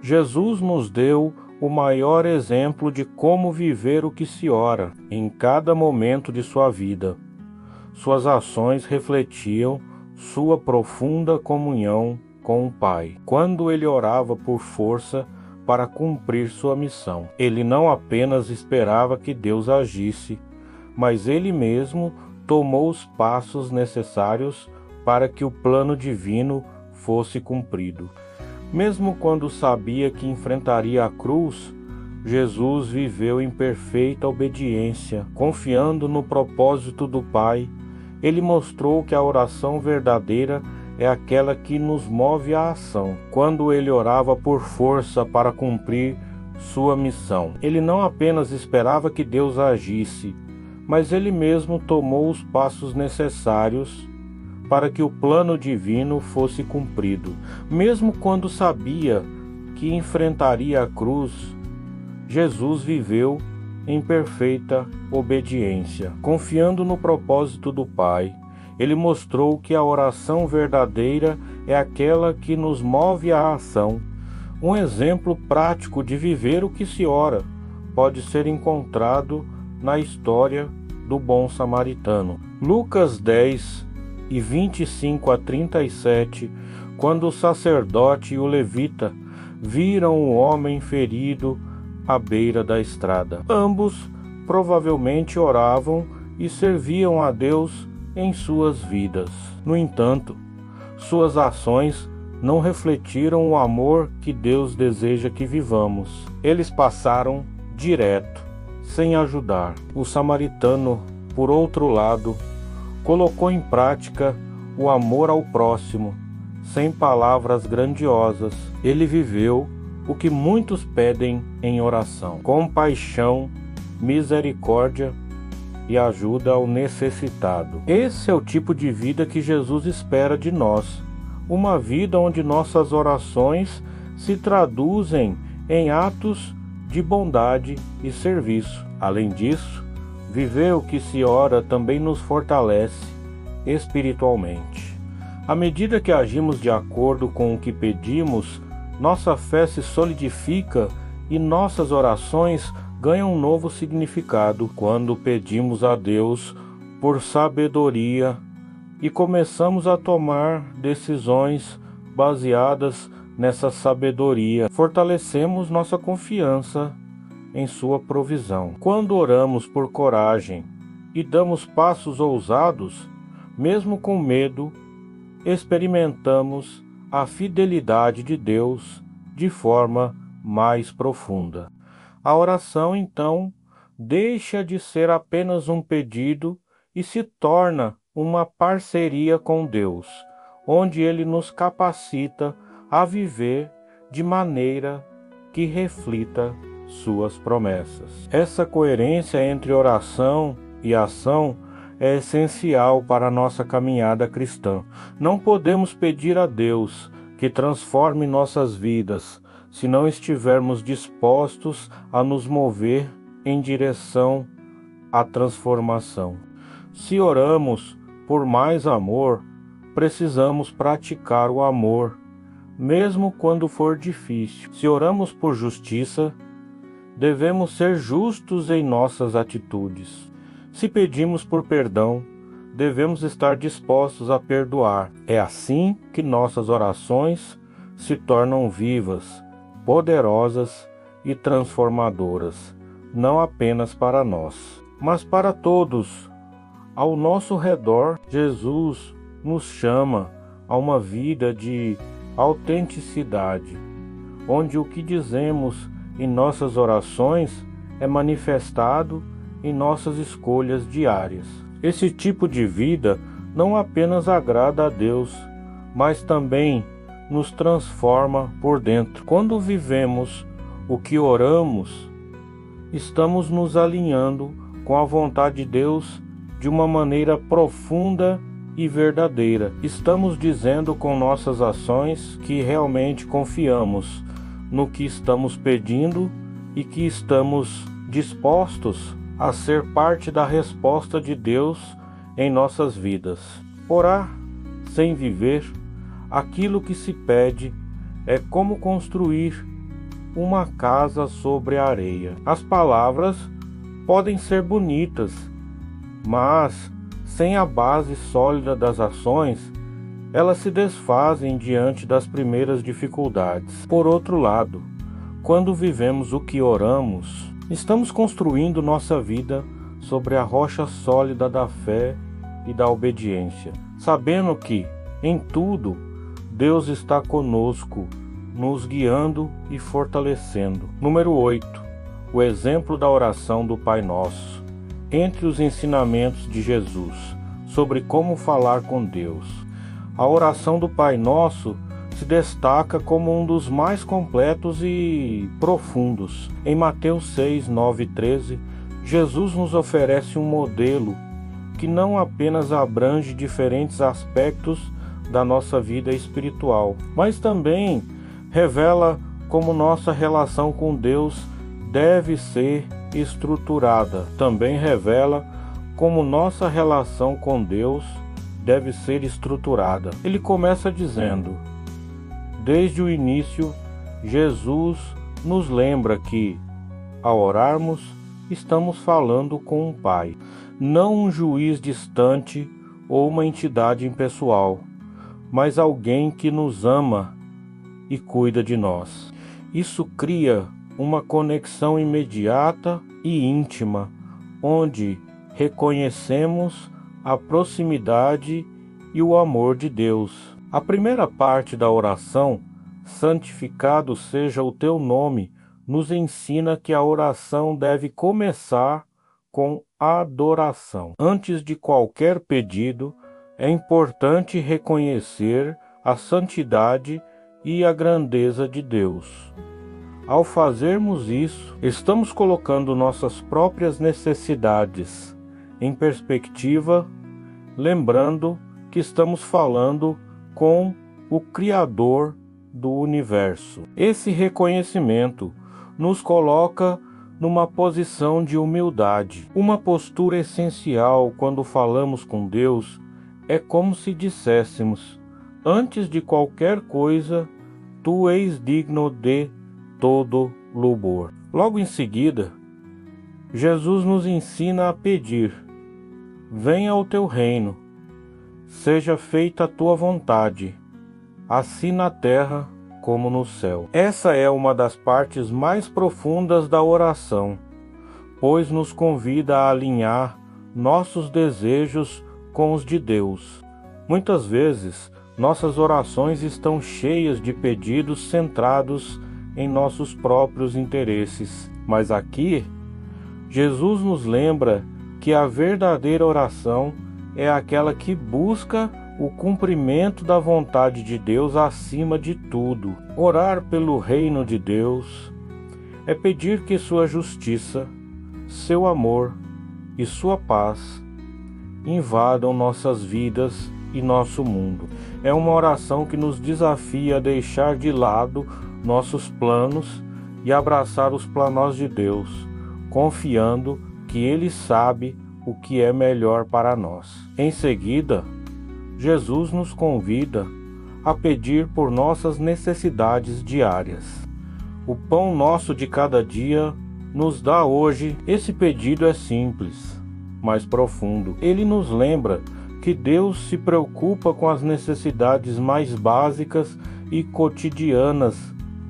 Jesus nos deu o maior exemplo de como viver o que se ora em cada momento de sua vida. Suas ações refletiam sua profunda comunhão com o Pai. Quando ele orava por força para cumprir sua missão, ele não apenas esperava que Deus agisse, mas ele mesmo tomou os passos necessários para que o plano divino fosse cumprido. Mesmo quando sabia que enfrentaria a cruz, Jesus viveu em perfeita obediência, confiando no propósito do Pai. Ele mostrou que a oração verdadeira é aquela que nos move à ação. Quando ele orava por força para cumprir sua missão, ele não apenas esperava que Deus agisse, mas ele mesmo tomou os passos necessários para que o plano divino fosse cumprido. Mesmo quando sabia que enfrentaria a cruz, Jesus viveu em perfeita obediência, confiando no propósito do Pai. Ele mostrou que a oração verdadeira é aquela que nos move à ação. Um exemplo prático de viver o que se ora pode ser encontrado na história do bom samaritano. Lucas 10, e 25 a 37, quando o sacerdote e o levita viram o homem ferido à beira da estrada. Ambos provavelmente oravam e serviam a Deus em suas vidas. No entanto, suas ações não refletiram o amor que Deus deseja que vivamos. Eles passaram direto, sem ajudar. O samaritano, por outro lado, colocou em prática o amor ao próximo, sem palavras grandiosas. Ele viveu o que muitos pedem em oração: compaixão, misericórdia e ajuda ao necessitado. Esse é o tipo de vida que Jesus espera de nós, uma vida onde nossas orações se traduzem em atos de bondade e serviço. Além disso, viver o que se ora também nos fortalece espiritualmente. À medida que agimos de acordo com o que pedimos, nossa fé se solidifica e nossas orações ganham um novo significado. Quando pedimos a Deus por sabedoria e começamos a tomar decisões baseadas nessa sabedoria, fortalecemos nossa confiança em sua provisão. Quando oramos por coragem e damos passos ousados, mesmo com medo, experimentamos a fidelidade de Deus de forma mais profunda. A oração, então, deixa de ser apenas um pedido e se torna uma parceria com Deus, onde Ele nos capacita a viver de maneira que reflita suas promessas. Essa coerência entre oração e ação é essencial para a nossa caminhada cristã. Não podemos pedir a Deus que transforme nossas vidas se não estivermos dispostos a nos mover em direção à transformação. Se oramos por mais amor, precisamos praticar o amor, mesmo quando for difícil. Se oramos por justiça, devemos ser justos em nossas atitudes. Se pedimos por perdão, devemos estar dispostos a perdoar. É assim que nossas orações se tornam vivas, poderosas e transformadoras, não apenas para nós, mas para todos ao nosso redor. Jesus nos chama a uma vida de autenticidade, onde o que dizemos em nossas orações é manifestado em nossas escolhas diárias. Esse tipo de vida não apenas agrada a Deus, mas também nos transforma por dentro. Quando vivemos o que oramos, estamos nos alinhando com a vontade de Deus de uma maneira profunda e verdadeira. Estamos dizendo com nossas ações que realmente confiamos no que estamos pedindo e que estamos dispostos a ser parte da resposta de Deus em nossas vidas. Orar sem viver aquilo que se pede é como construir uma casa sobre a areia. As palavras podem ser bonitas, mas sem a base sólida das ações, elas se desfazem diante das primeiras dificuldades. Por outro lado, quando vivemos o que oramos, estamos construindo nossa vida sobre a rocha sólida da fé e da obediência, sabendo que, em tudo, Deus está conosco, nos guiando e fortalecendo. Número 8. O exemplo da oração do Pai Nosso. Entre os ensinamentos de Jesus sobre como falar com Deus, a oração do Pai Nosso se destaca como um dos mais completos e profundos. Em Mateus 6, 9 e 13, Jesus nos oferece um modelo que não apenas abrange diferentes aspectos da nossa vida espiritual, mas também revela como nossa relação com Deus deve ser estruturada. Também revela como nossa relação com Deus deve ser estruturada. Ele começa dizendo: desde o início, Jesus nos lembra que, ao orarmos, estamos falando com um Pai, não um juiz distante ou uma entidade impessoal, mas alguém que nos ama e cuida de nós. Isso cria uma conexão imediata e íntima, onde reconhecemos a proximidade e o amor de Deus. A primeira parte da oração, santificado seja o teu nome, nos ensina que a oração deve começar com adoração. Antes de qualquer pedido, é importante reconhecer a santidade e a grandeza de Deus. Ao fazermos isso, estamos colocando nossas próprias necessidades em perspectiva, lembrando que estamos falando com o Criador do universo. Esse reconhecimento nos coloca numa posição de humildade. Uma postura essencial quando falamos com Deus é como se disséssemos: antes de qualquer coisa, tu és digno de todo louvor. Logo em seguida, Jesus nos ensina a pedir: venha o teu reino, seja feita a tua vontade, assim na terra como no céu. Essa é uma das partes mais profundas da oração, pois nos convida a alinhar nossos desejos com os de Deus. Muitas vezes, nossas orações estão cheias de pedidos centrados em nossos próprios interesses, mas aqui, Jesus nos lembra que a verdadeira oração é aquela que busca o cumprimento da vontade de Deus acima de tudo. Orar pelo reino de Deus é pedir que sua justiça, seu amor e sua paz invadam nossas vidas e nosso mundo. É uma oração que nos desafia a deixar de lado nossos planos e abraçar os planos de Deus, confiando que Ele sabe o que é melhor para nós. Em seguida, Jesus nos convida a pedir por nossas necessidades diárias. O pão nosso de cada dia nos dá hoje. Esse pedido é simples, mas profundo. Ele nos lembra que Deus se preocupa com as necessidades mais básicas e cotidianas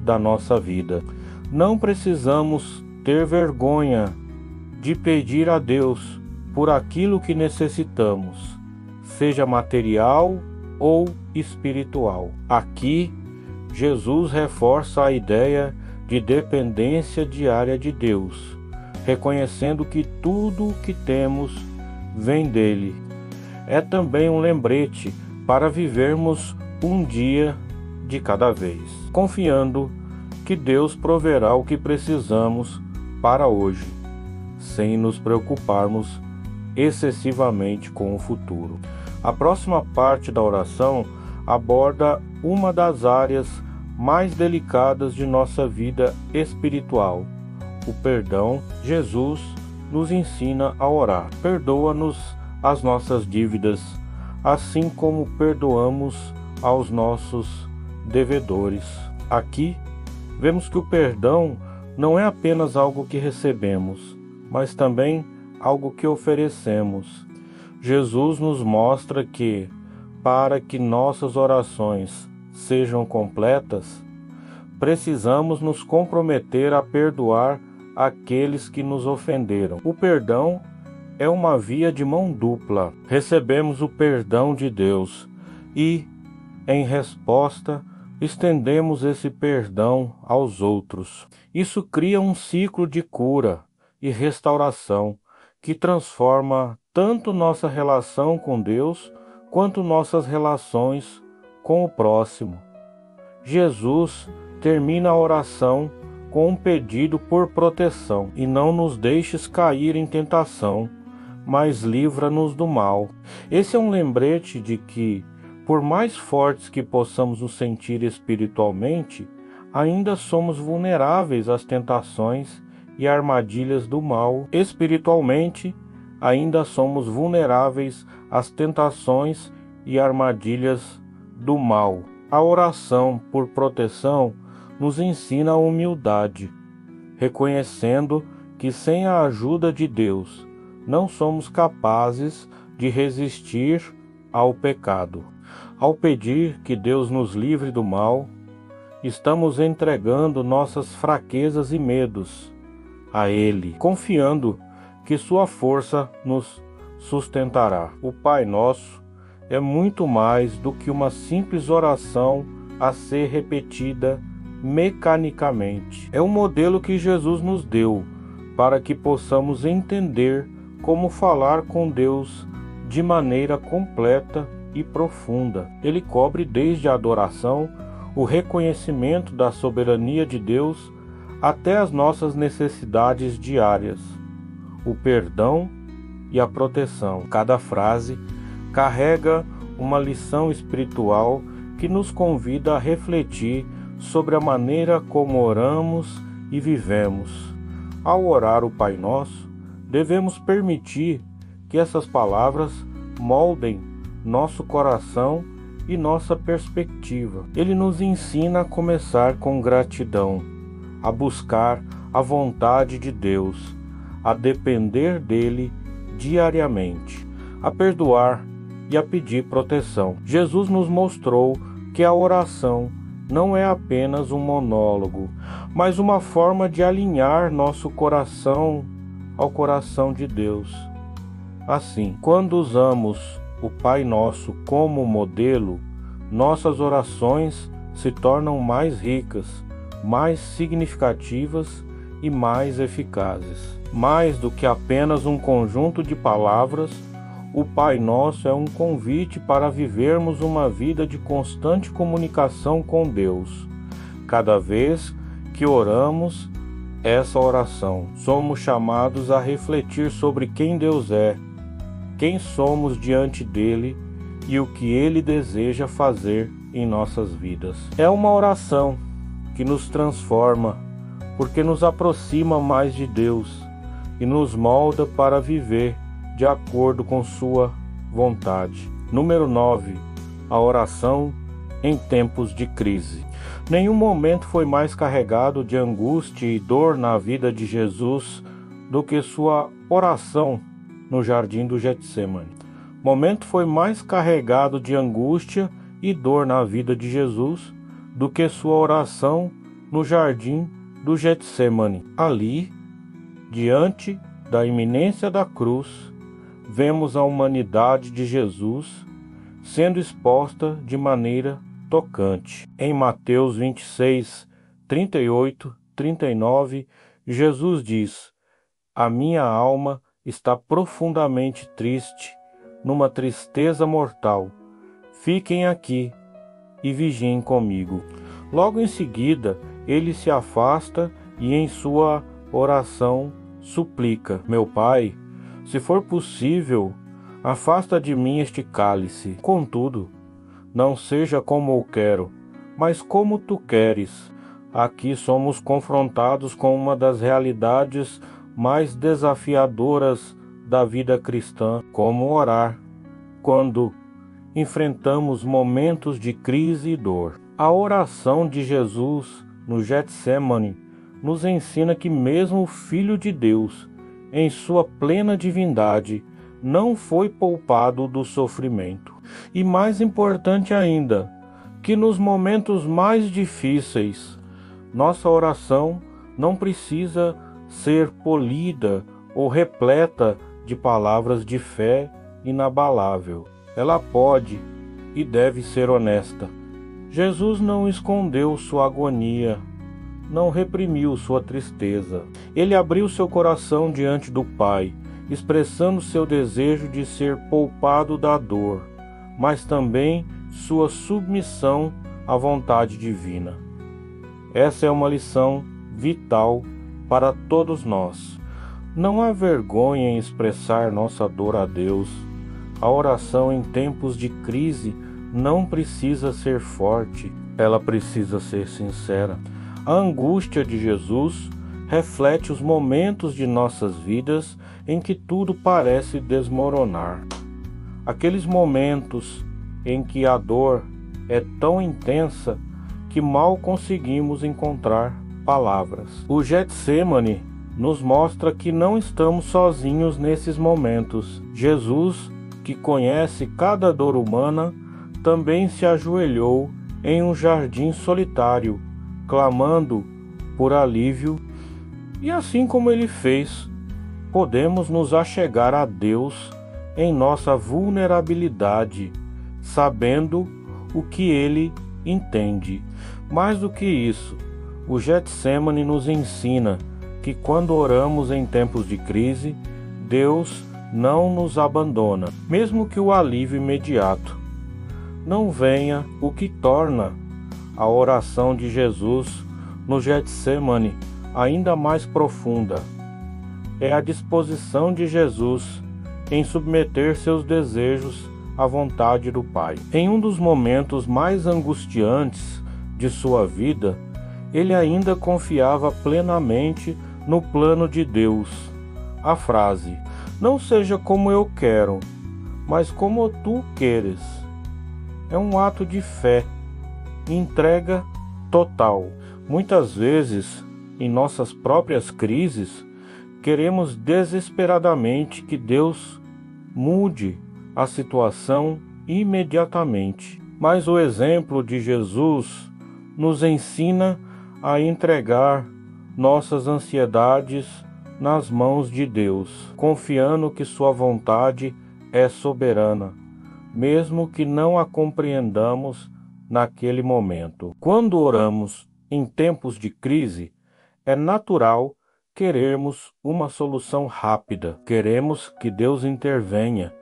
da nossa vida. Não precisamos ter vergonha de pedir a Deus por aquilo que necessitamos, seja material ou espiritual. Aqui, Jesus reforça a ideia de dependência diária de Deus, reconhecendo que tudo o que temos vem dele. É também um lembrete para vivermos um dia de cada vez, confiando que Deus proverá o que precisamos para hoje, sem nos preocuparmos excessivamente com o futuro. A próxima parte da oração aborda uma das áreas mais delicadas de nossa vida espiritual, o perdão. Jesus nos ensina a orar. Perdoa-nos as nossas dívidas, assim como perdoamos aos nossos devedores. Aqui, vemos que o perdão não é apenas algo que recebemos, mas também algo que oferecemos. Jesus nos mostra que, para que nossas orações sejam completas, precisamos nos comprometer a perdoar aqueles que nos ofenderam. O perdão é uma via de mão dupla. Recebemos o perdão de Deus e, em resposta, estendemos esse perdão aos outros. Isso cria um ciclo de cura e restauração que transforma tanto nossa relação com Deus quanto nossas relações com o próximo. Jesus termina a oração com um pedido por proteção: e não nos deixes cair em tentação, mas livra-nos do mal. Esse é um lembrete de que, por mais fortes que possamos nos sentir espiritualmente, ainda somos vulneráveis às tentações e armadilhas do mal. Espiritualmente, ainda somos vulneráveis às tentações e armadilhas do mal. A oração por proteção nos ensina a humildade, reconhecendo que sem a ajuda de Deus não somos capazes de resistir ao pecado. Ao pedir que Deus nos livre do mal, estamos entregando nossas fraquezas e medos a Ele, confiando que sua força nos sustentará. O Pai Nosso é muito mais do que uma simples oração a ser repetida mecanicamente. É um modelo que Jesus nos deu para que possamos entender como falar com Deus de maneira completa e profunda. Ele cobre desde a adoração, o reconhecimento da soberania de Deus, até as nossas necessidades diárias, o perdão e a proteção. Cada frase carrega uma lição espiritual que nos convida a refletir sobre a maneira como oramos e vivemos. Ao orar o Pai Nosso, devemos permitir que essas palavras moldem nosso coração e nossa perspectiva. Ele nos ensina a começar com gratidão, a buscar a vontade de Deus, a depender dele diariamente, a perdoar e a pedir proteção. Jesus nos mostrou que a oração não é apenas um monólogo, mas uma forma de alinhar nosso coração ao coração de Deus. Assim, quando usamos o Pai Nosso como modelo, nossas orações se tornam mais ricas, mais significativas e mais eficazes. Mais do que apenas um conjunto de palavras, o Pai Nosso é um convite para vivermos uma vida de constante comunicação com Deus. Cada vez que oramos essa oração, somos chamados a refletir sobre quem Deus é, quem somos diante dele e o que ele deseja fazer em nossas vidas. É uma oração que nos transforma, porque nos aproxima mais de Deus e nos molda para viver de acordo com sua vontade. Número 9. A oração em tempos de crise. Nenhum momento foi mais carregado de angústia e dor na vida de Jesus do que sua oração no jardim do Getsemane. O momento foi mais carregado de angústia e dor na vida de Jesus do que sua oração no jardim do Getsemane. Ali, diante da iminência da cruz, vemos a humanidade de Jesus sendo exposta de maneira tocante. Em Mateus 26, 38, 39, Jesus diz: A minha alma está profundamente triste, numa tristeza mortal. Fiquem aqui e vigiem comigo. Logo em seguida, ele se afasta e em sua oração suplica: Meu Pai, se for possível, afasta de mim este cálice. Contudo, não seja como eu quero, mas como tu queres. Aqui somos confrontados com uma das realidades mais desafiadoras da vida cristã, como orar, quando enfrentamos momentos de crise e dor. A oração de Jesus no Getsemane nos ensina que mesmo o Filho de Deus, em sua plena divindade, não foi poupado do sofrimento. E mais importante ainda, que nos momentos mais difíceis, nossa oração não precisa ser polida ou repleta de palavras de fé inabalável. Ela pode e deve ser honesta. Jesus não escondeu sua agonia, não reprimiu sua tristeza. Ele abriu seu coração diante do Pai, expressando seu desejo de ser poupado da dor, mas também sua submissão à vontade divina. Essa é uma lição vital para todos nós. Não há vergonha em expressar nossa dor a Deus. A oração em tempos de crise não precisa ser forte, ela precisa ser sincera. A angústia de Jesus reflete os momentos de nossas vidas em que tudo parece desmoronar. Aqueles momentos em que a dor é tão intensa que mal conseguimos encontrar palavras. O Getsemane nos mostra que não estamos sozinhos nesses momentos. Jesus, que conhece cada dor humana, também se ajoelhou em um jardim solitário, clamando por alívio, e assim como ele fez, podemos nos achegar a Deus em nossa vulnerabilidade, sabendo o que ele entende. Mais do que isso, o Getsemane nos ensina que quando oramos em tempos de crise, Deus não nos abandona, mesmo que o alívio imediato não venha, o que torna a oração de Jesus no Getsemane ainda mais profunda. É a disposição de Jesus em submeter seus desejos à vontade do Pai. Em um dos momentos mais angustiantes de sua vida, ele ainda confiava plenamente no plano de Deus. A frase, não seja como eu quero, mas como tu queres, é um ato de fé, entrega total. Muitas vezes, em nossas próprias crises, queremos desesperadamente que Deus mude a situação imediatamente. Mas o exemplo de Jesus nos ensina a entregar nossas ansiedades nas mãos de Deus, confiando que sua vontade é soberana, mesmo que não a compreendamos naquele momento. Quando oramos em tempos de crise, é natural querermos uma solução rápida. Queremos que Deus intervenha,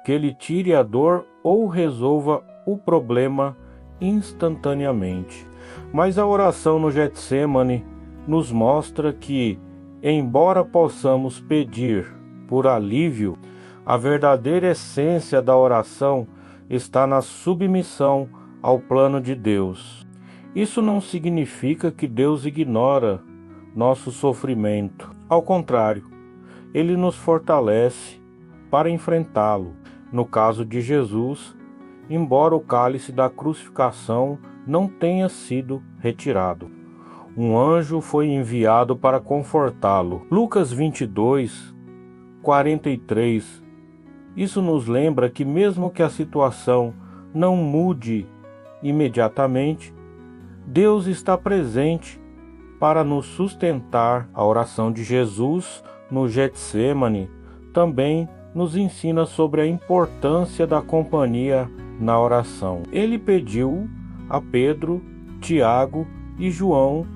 que Ele tire a dor ou resolva o problema instantaneamente. Mas a oração no Getsemane nos mostra que, embora possamos pedir por alívio, a verdadeira essência da oração está na submissão ao plano de Deus. Isso não significa que Deus ignora nosso sofrimento. Ao contrário, Ele nos fortalece para enfrentá-lo. No caso de Jesus, embora o cálice da crucificação não tenha sido retirado, um anjo foi enviado para confortá-lo. Lucas 22, 43. Isso nos lembra que mesmo que a situação não mude imediatamente, Deus está presente para nos sustentar. A oração de Jesus no Getsemane também nos ensina sobre a importância da companhia na oração. Ele pediu a Pedro, Tiago e João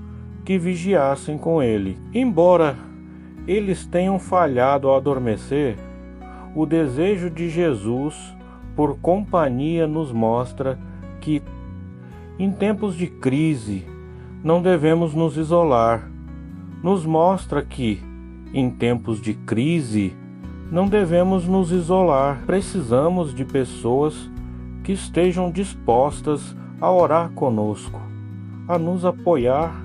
que vigiassem com ele. Embora eles tenham falhado ao adormecer, o desejo de Jesus por companhia nos mostra que, em tempos de crise, não devemos nos isolar. Nos mostra que, em tempos de crise, não devemos nos isolar. Precisamos de pessoas que estejam dispostas a orar conosco, a nos apoiar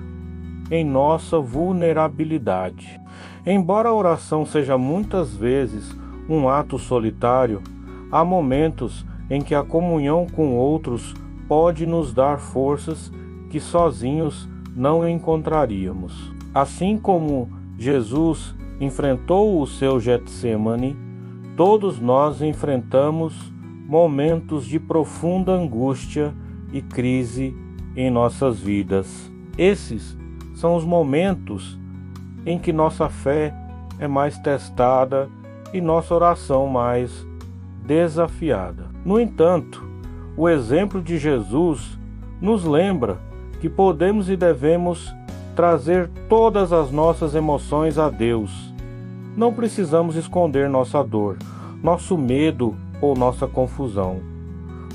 em nossa vulnerabilidade. Embora a oração seja muitas vezes um ato solitário, há momentos em que a comunhão com outros pode nos dar forças que sozinhos não encontraríamos. Assim como Jesus enfrentou o seu Getsêmani, todos nós enfrentamos momentos de profunda angústia e crise em nossas vidas. Esses são os momentos em que nossa fé é mais testada e nossa oração mais desafiada. No entanto, o exemplo de Jesus nos lembra que podemos e devemos trazer todas as nossas emoções a Deus. Não precisamos esconder nossa dor, nosso medo ou nossa confusão.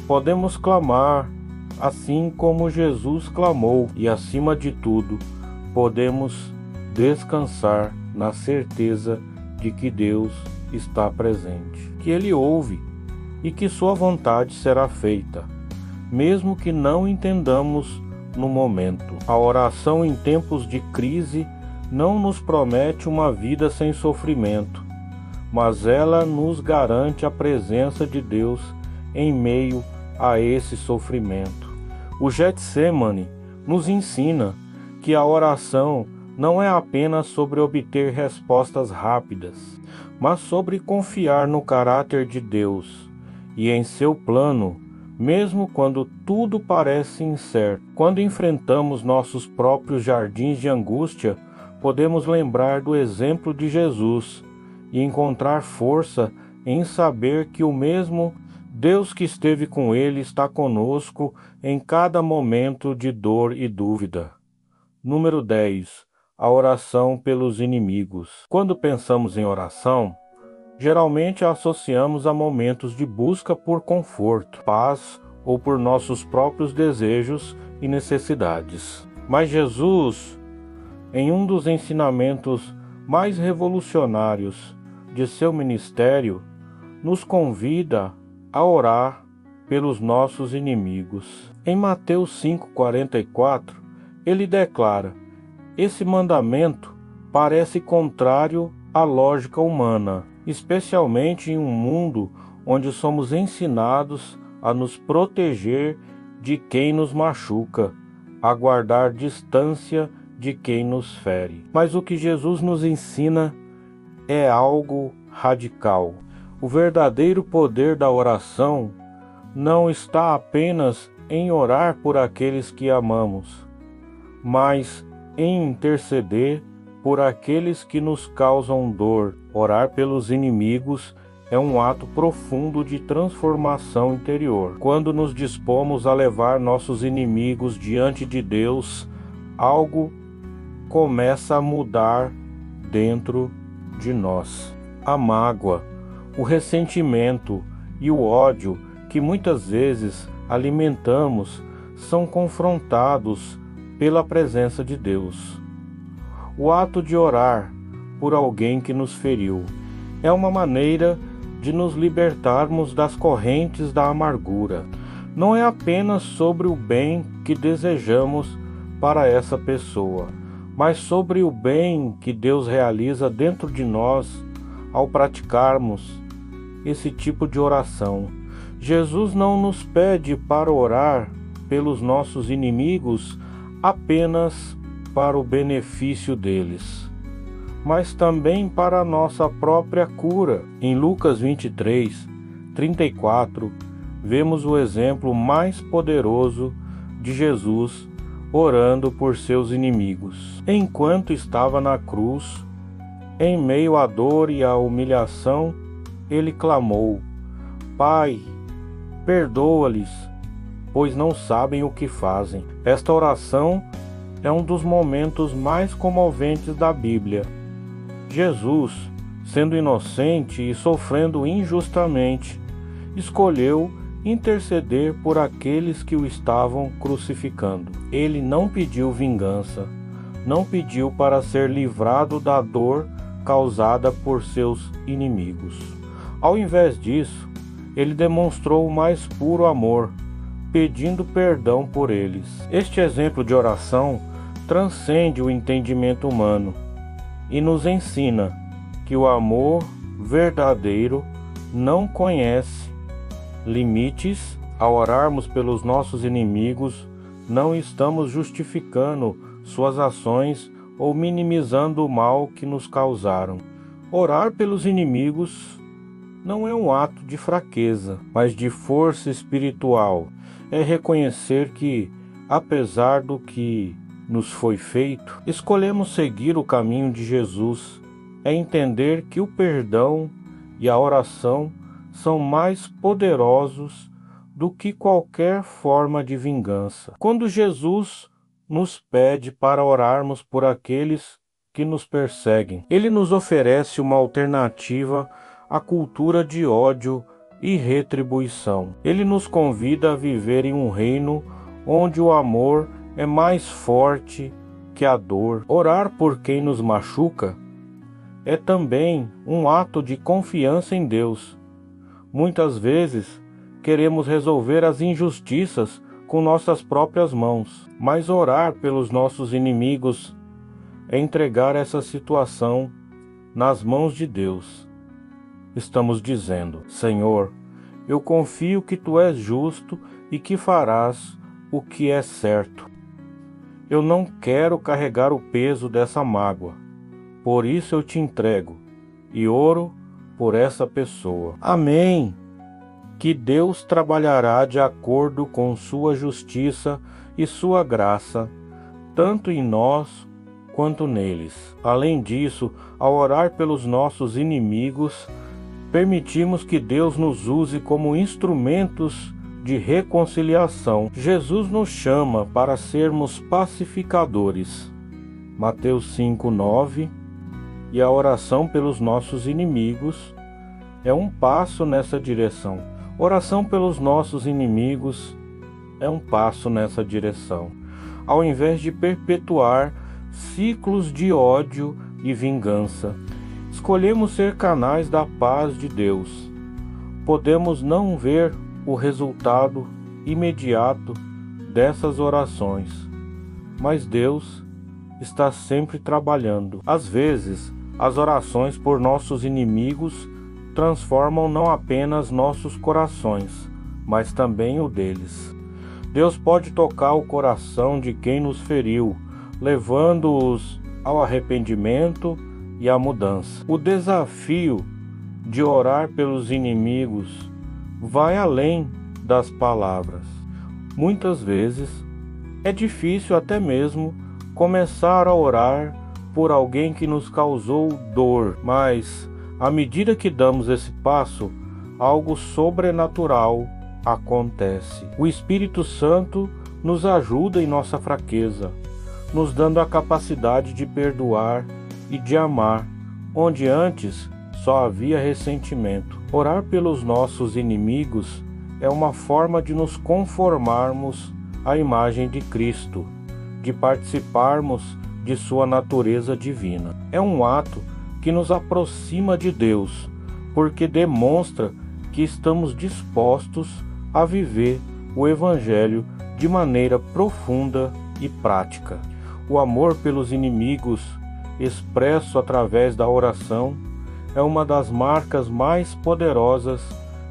Podemos clamar assim como Jesus clamou e, acima de tudo, podemos descansar na certeza de que Deus está presente, que Ele ouve e que Sua vontade será feita, mesmo que não entendamos no momento. A oração em tempos de crise não nos promete uma vida sem sofrimento, mas ela nos garante a presença de Deus em meio a esse sofrimento. O Getsêmani nos ensina que a oração não é apenas sobre obter respostas rápidas, mas sobre confiar no caráter de Deus e em seu plano, mesmo quando tudo parece incerto. Quando enfrentamos nossos próprios jardins de angústia, podemos lembrar do exemplo de Jesus e encontrar força em saber que o mesmo Deus que esteve com ele está conosco em cada momento de dor e dúvida. Número 10. A oração pelos inimigos. Quando pensamos em oração, geralmente a associamos a momentos de busca por conforto, paz ou por nossos próprios desejos e necessidades. Mas Jesus, em um dos ensinamentos mais revolucionários de seu ministério, nos convida a orar pelos nossos inimigos. Em Mateus 5,44, ele declara: esse mandamento parece contrário à lógica humana, especialmente em um mundo onde somos ensinados a nos proteger de quem nos machuca, a guardar distância de quem nos fere. Mas o que Jesus nos ensina é algo radical. O verdadeiro poder da oração não está apenas em orar por aqueles que amamos, mas em interceder por aqueles que nos causam dor. Orar pelos inimigos é um ato profundo de transformação interior. Quando nos dispomos a levar nossos inimigos diante de Deus, algo começa a mudar dentro de nós. A mágoa, o ressentimento e o ódio que muitas vezes alimentamos são confrontados pela presença de Deus. O ato de orar por alguém que nos feriu é uma maneira de nos libertarmos das correntes da amargura. Não é apenas sobre o bem que desejamos para essa pessoa, mas sobre o bem que Deus realiza dentro de nós ao praticarmos esse tipo de oração. Jesus não nos pede para orar pelos nossos inimigos apenas para o benefício deles, mas também para a nossa própria cura. Em Lucas 23:34, vemos o exemplo mais poderoso de Jesus orando por seus inimigos. Enquanto estava na cruz, em meio à dor e à humilhação, ele clamou: Pai, perdoa-lhes, pois não sabem o que fazem. Esta oração é um dos momentos mais comoventes da Bíblia. Jesus, sendo inocente e sofrendo injustamente, escolheu interceder por aqueles que o estavam crucificando. Ele não pediu vingança, não pediu para ser livrado da dor causada por seus inimigos. Ao invés disso, ele demonstrou o mais puro amor, pedindo perdão por eles. Este exemplo de oração transcende o entendimento humano e nos ensina que o amor verdadeiro não conhece limites. Ao orarmos pelos nossos inimigos, não estamos justificando suas ações ou minimizando o mal que nos causaram. Orar pelos inimigos não é um ato de fraqueza, mas de força espiritual. É reconhecer que, apesar do que nos foi feito, escolhemos seguir o caminho de Jesus. É entender que o perdão e a oração são mais poderosos do que qualquer forma de vingança. Quando Jesus nos pede para orarmos por aqueles que nos perseguem, ele nos oferece uma alternativa à cultura de ódio e retribuição. Ele nos convida a viver em um reino onde o amor é mais forte que a dor. Orar por quem nos machuca é também um ato de confiança em Deus. Muitas vezes queremos resolver as injustiças com nossas próprias mãos, mas orar pelos nossos inimigos é entregar essa situação nas mãos de Deus. Estamos dizendo: Senhor, eu confio que Tu és justo e que farás o que é certo. Eu não quero carregar o peso dessa mágoa, por isso eu te entrego e oro por essa pessoa. Amém. Que Deus trabalhará de acordo com sua justiça e sua graça, tanto em nós quanto neles. Além disso, ao orar pelos nossos inimigos, permitimos que Deus nos use como instrumentos de reconciliação. Jesus nos chama para sermos pacificadores. Mateus 5:9. E a oração pelos nossos inimigos é um passo nessa direção. Oração pelos nossos inimigos é um passo nessa direção. Ao invés de perpetuar ciclos de ódio e vingança, escolhemos ser canais da paz de Deus. Podemos não ver o resultado imediato dessas orações, mas Deus está sempre trabalhando. Às vezes, as orações por nossos inimigos transformam não apenas nossos corações, mas também o deles. Deus pode tocar o coração de quem nos feriu, levando-os ao arrependimento e à mudança. O desafio de orar pelos inimigos vai além das palavras. Muitas vezes é difícil até mesmo começar a orar por alguém que nos causou dor, mas à medida que damos esse passo, algo sobrenatural acontece. O Espírito Santo nos ajuda em nossa fraqueza, nos dando a capacidade de perdoar e de amar, onde antes só havia ressentimento. Orar pelos nossos inimigos é uma forma de nos conformarmos à imagem de Cristo, de participarmos de sua natureza divina. É um ato que nos aproxima de Deus, porque demonstra que estamos dispostos a viver o Evangelho de maneira profunda e prática. O amor pelos inimigos, expresso através da oração, é uma das marcas mais poderosas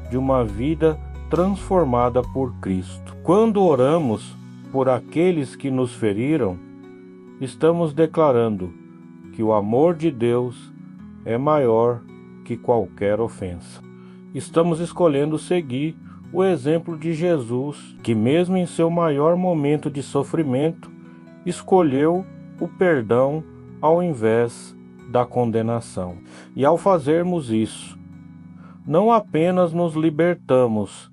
de uma vida transformada por Cristo. Quando oramos por aqueles que nos feriram, estamos declarando que o amor de Deus é maior que qualquer ofensa. Estamos escolhendo seguir o exemplo de Jesus, que mesmo em seu maior momento de sofrimento, escolheu o perdão ao invés da condenação. E ao fazermos isso, não apenas nos libertamos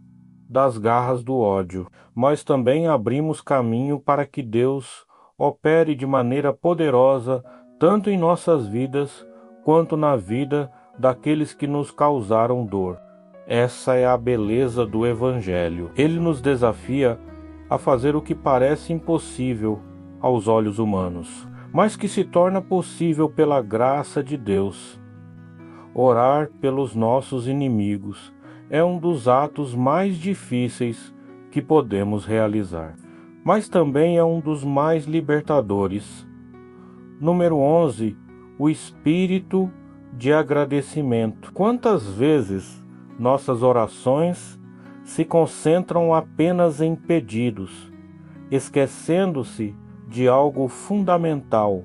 das garras do ódio, mas também abrimos caminho para que Deus opere de maneira poderosa tanto em nossas vidas quanto na vida daqueles que nos causaram dor. Essa é a beleza do Evangelho. Ele nos desafia a fazer o que parece impossível aos olhos humanos, mas que se torna possível pela graça de Deus. Orar pelos nossos inimigos é um dos atos mais difíceis que podemos realizar, mas também é um dos mais libertadores. Número 11. O espírito de agradecimento. Quantas vezes nossas orações se concentram apenas em pedidos, esquecendo-se de algo fundamental,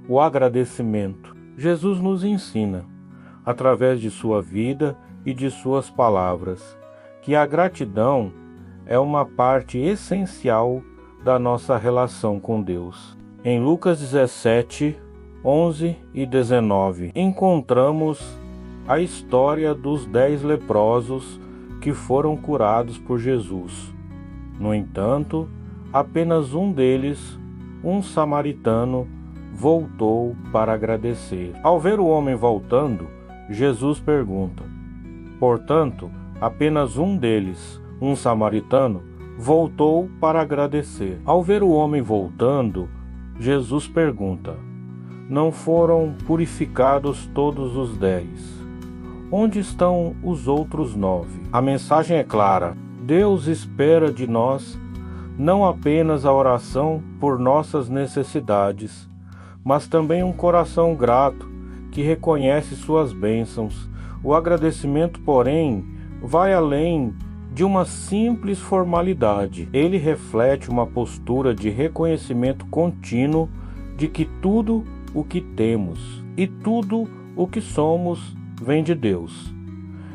o agradecimento. Jesus nos ensina, através de sua vida e de suas palavras, que a gratidão é uma parte essencial da nossa relação com Deus. Em Lucas 17, 11 e 19, encontramos a história dos 10 leprosos que foram curados por Jesus. No entanto, apenas um deles, um samaritano, voltou para agradecer. Ao ver o homem voltando, Jesus pergunta: portanto, apenas um deles, um samaritano, voltou para agradecer. Ao ver o homem voltando, Jesus pergunta: não foram purificados todos os 10? Onde estão os outros 9? A mensagem é clara. Deus espera de nós não apenas a oração por nossas necessidades, mas também um coração grato que reconhece suas bênçãos. O agradecimento, porém, vai além de uma simples formalidade. Ele reflete uma postura de reconhecimento contínuo de que tudo o que temos e tudo o que somos vem de Deus.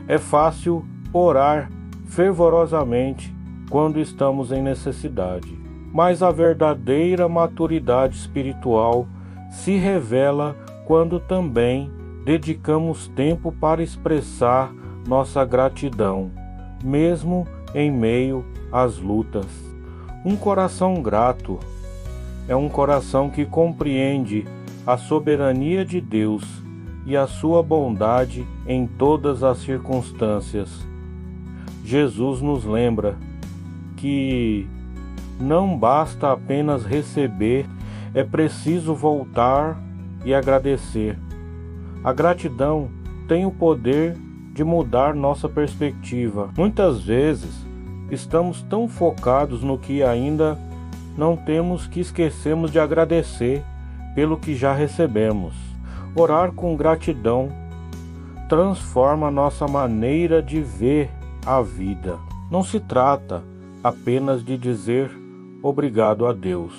É fácil orar fervorosamente quando estamos em necessidade, mas a verdadeira maturidade espiritual se revela quando também dedicamos tempo para expressar nossa gratidão, mesmo em meio às lutas. Um coração grato é um coração que compreende a soberania de Deus e a sua bondade em todas as circunstâncias. Jesus nos lembra que não basta apenas receber, é preciso voltar e agradecer. A gratidão tem o poder de mudar nossa perspectiva. Muitas vezes estamos tão focados no que ainda não temos que esquecemos de agradecer pelo que já recebemos. Orar com gratidão transforma nossa maneira de ver a vida. Não se trata apenas de dizer obrigado a Deus,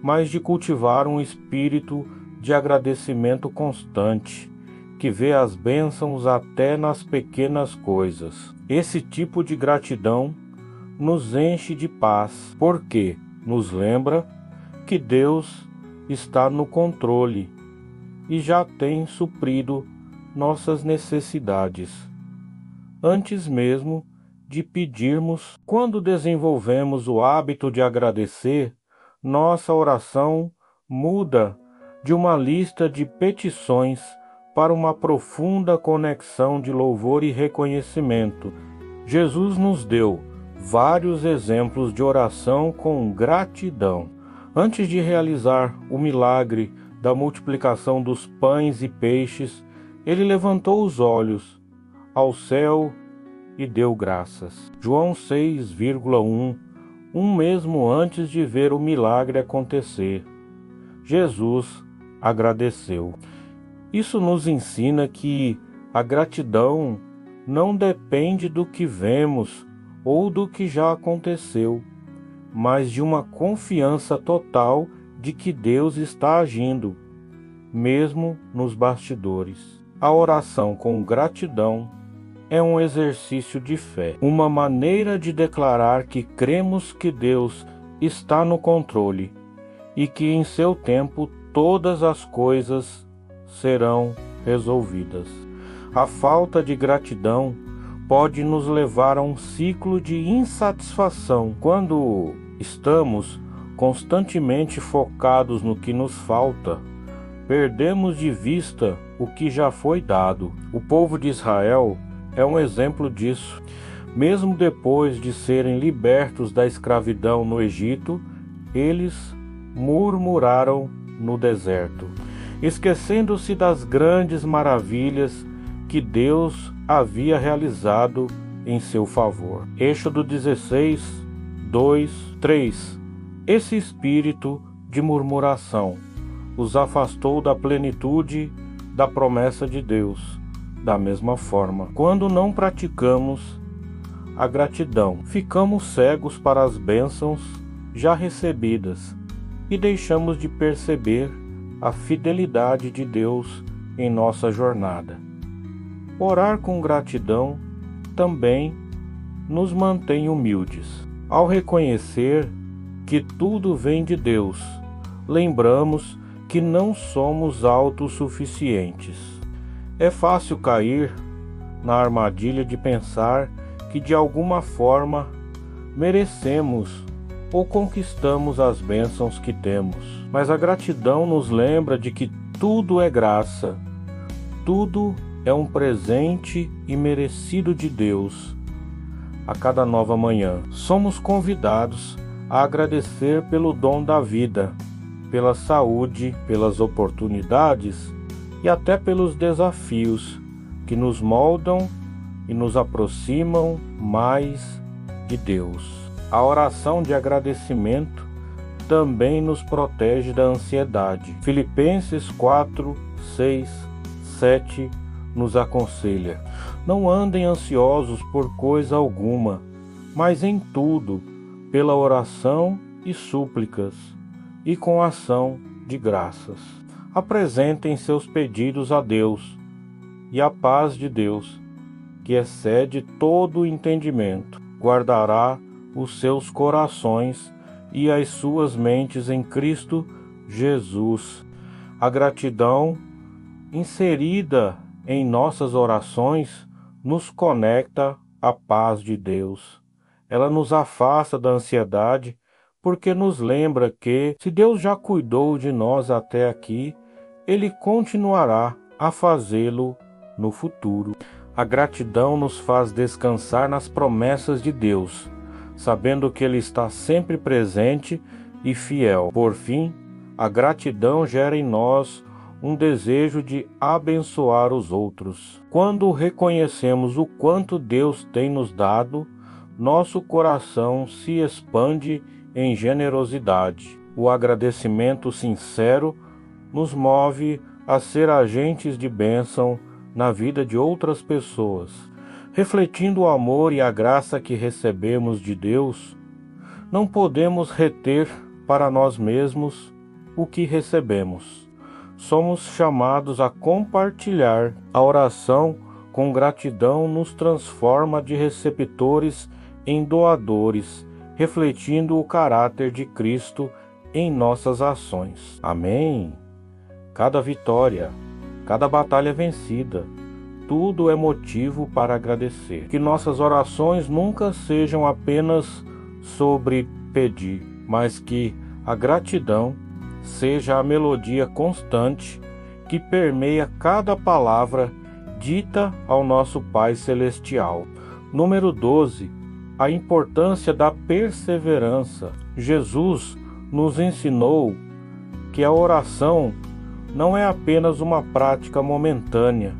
mas de cultivar um espírito de agradecimento constante, que vê as bênçãos até nas pequenas coisas. Esse tipo de gratidão nos enche de paz, porque nos lembra que Deus está no controle e já tem suprido nossas necessidades, antes mesmo de pedirmos. Quando desenvolvemos o hábito de agradecer, nossa oração muda de uma lista de petições para uma profunda conexão de louvor e reconhecimento. Jesus nos deu vários exemplos de oração com gratidão. Antes de realizar o milagre da multiplicação dos pães e peixes, ele levantou os olhos ao céu e deu graças. João 6,1, mesmo antes de ver o milagre acontecer, Jesus agradeceu. Isso nos ensina que a gratidão não depende do que vemos ou do que já aconteceu, mas de uma confiança total de que Deus está agindo, mesmo nos bastidores. A oração com gratidão é um exercício de fé, uma maneira de declarar que cremos que Deus está no controle e que em seu tempo todas as coisas serão resolvidas. A falta de gratidão pode nos levar a um ciclo de insatisfação. Quando estamos constantemente focados no que nos falta, perdemos de vista o que já foi dado. O povo de Israel é um exemplo disso. Mesmo depois de serem libertos da escravidão no Egito, eles murmuraram no deserto, esquecendo-se das grandes maravilhas que Deus havia realizado em seu favor. Êxodo 16, 2, 3. Esse espírito de murmuração os afastou da plenitude da promessa de Deus. Da mesma forma, quando não praticamos a gratidão, ficamos cegos para as bênçãos já recebidas e deixamos de perceber a fidelidade de Deus em nossa jornada. Orar com gratidão também nos mantém humildes. Ao reconhecer que tudo vem de Deus, lembramos que não somos autossuficientes. É fácil cair na armadilha de pensar que de alguma forma merecemos ou conquistamos as bênçãos que temos. Mas a gratidão nos lembra de que tudo é graça, tudo é um presente imerecido de Deus. A cada nova manhã, somos convidados a agradecer pelo dom da vida, pela saúde, pelas oportunidades e até pelos desafios que nos moldam e nos aproximam mais de Deus. A oração de agradecimento também nos protege da ansiedade. Filipenses 4, 6, 7 nos aconselha: não andem ansiosos por coisa alguma, mas em tudo, pela oração e súplicas, e com ação de graças, apresentem seus pedidos a Deus, e a paz de Deus, que excede todo o entendimento, guardará os seus corações e as suas mentes em Cristo Jesus. A gratidão inserida em nossas orações nos conecta à paz de Deus. Ela nos afasta da ansiedade, porque nos lembra que, se Deus já cuidou de nós até aqui, Ele continuará a fazê-lo no futuro. A gratidão nos faz descansar nas promessas de Deus, sabendo que Ele está sempre presente e fiel. Por fim, a gratidão gera em nós um desejo de abençoar os outros. Quando reconhecemos o quanto Deus tem nos dado, nosso coração se expande em generosidade. O agradecimento sincero nos move a ser agentes de bênção na vida de outras pessoas. Refletindo o amor e a graça que recebemos de Deus, não podemos reter para nós mesmos o que recebemos. Somos chamados a compartilhar. A oração com gratidão nos transforma de receptores em doadores, refletindo o caráter de Cristo em nossas ações. Amém? Cada vitória, cada batalha vencida, tudo é motivo para agradecer. Que nossas orações nunca sejam apenas sobre pedir, mas que a gratidão seja a melodia constante que permeia cada palavra dita ao nosso Pai Celestial. Número 12. A importância da perseverança. Jesus nos ensinou que a oração não é apenas uma prática momentânea,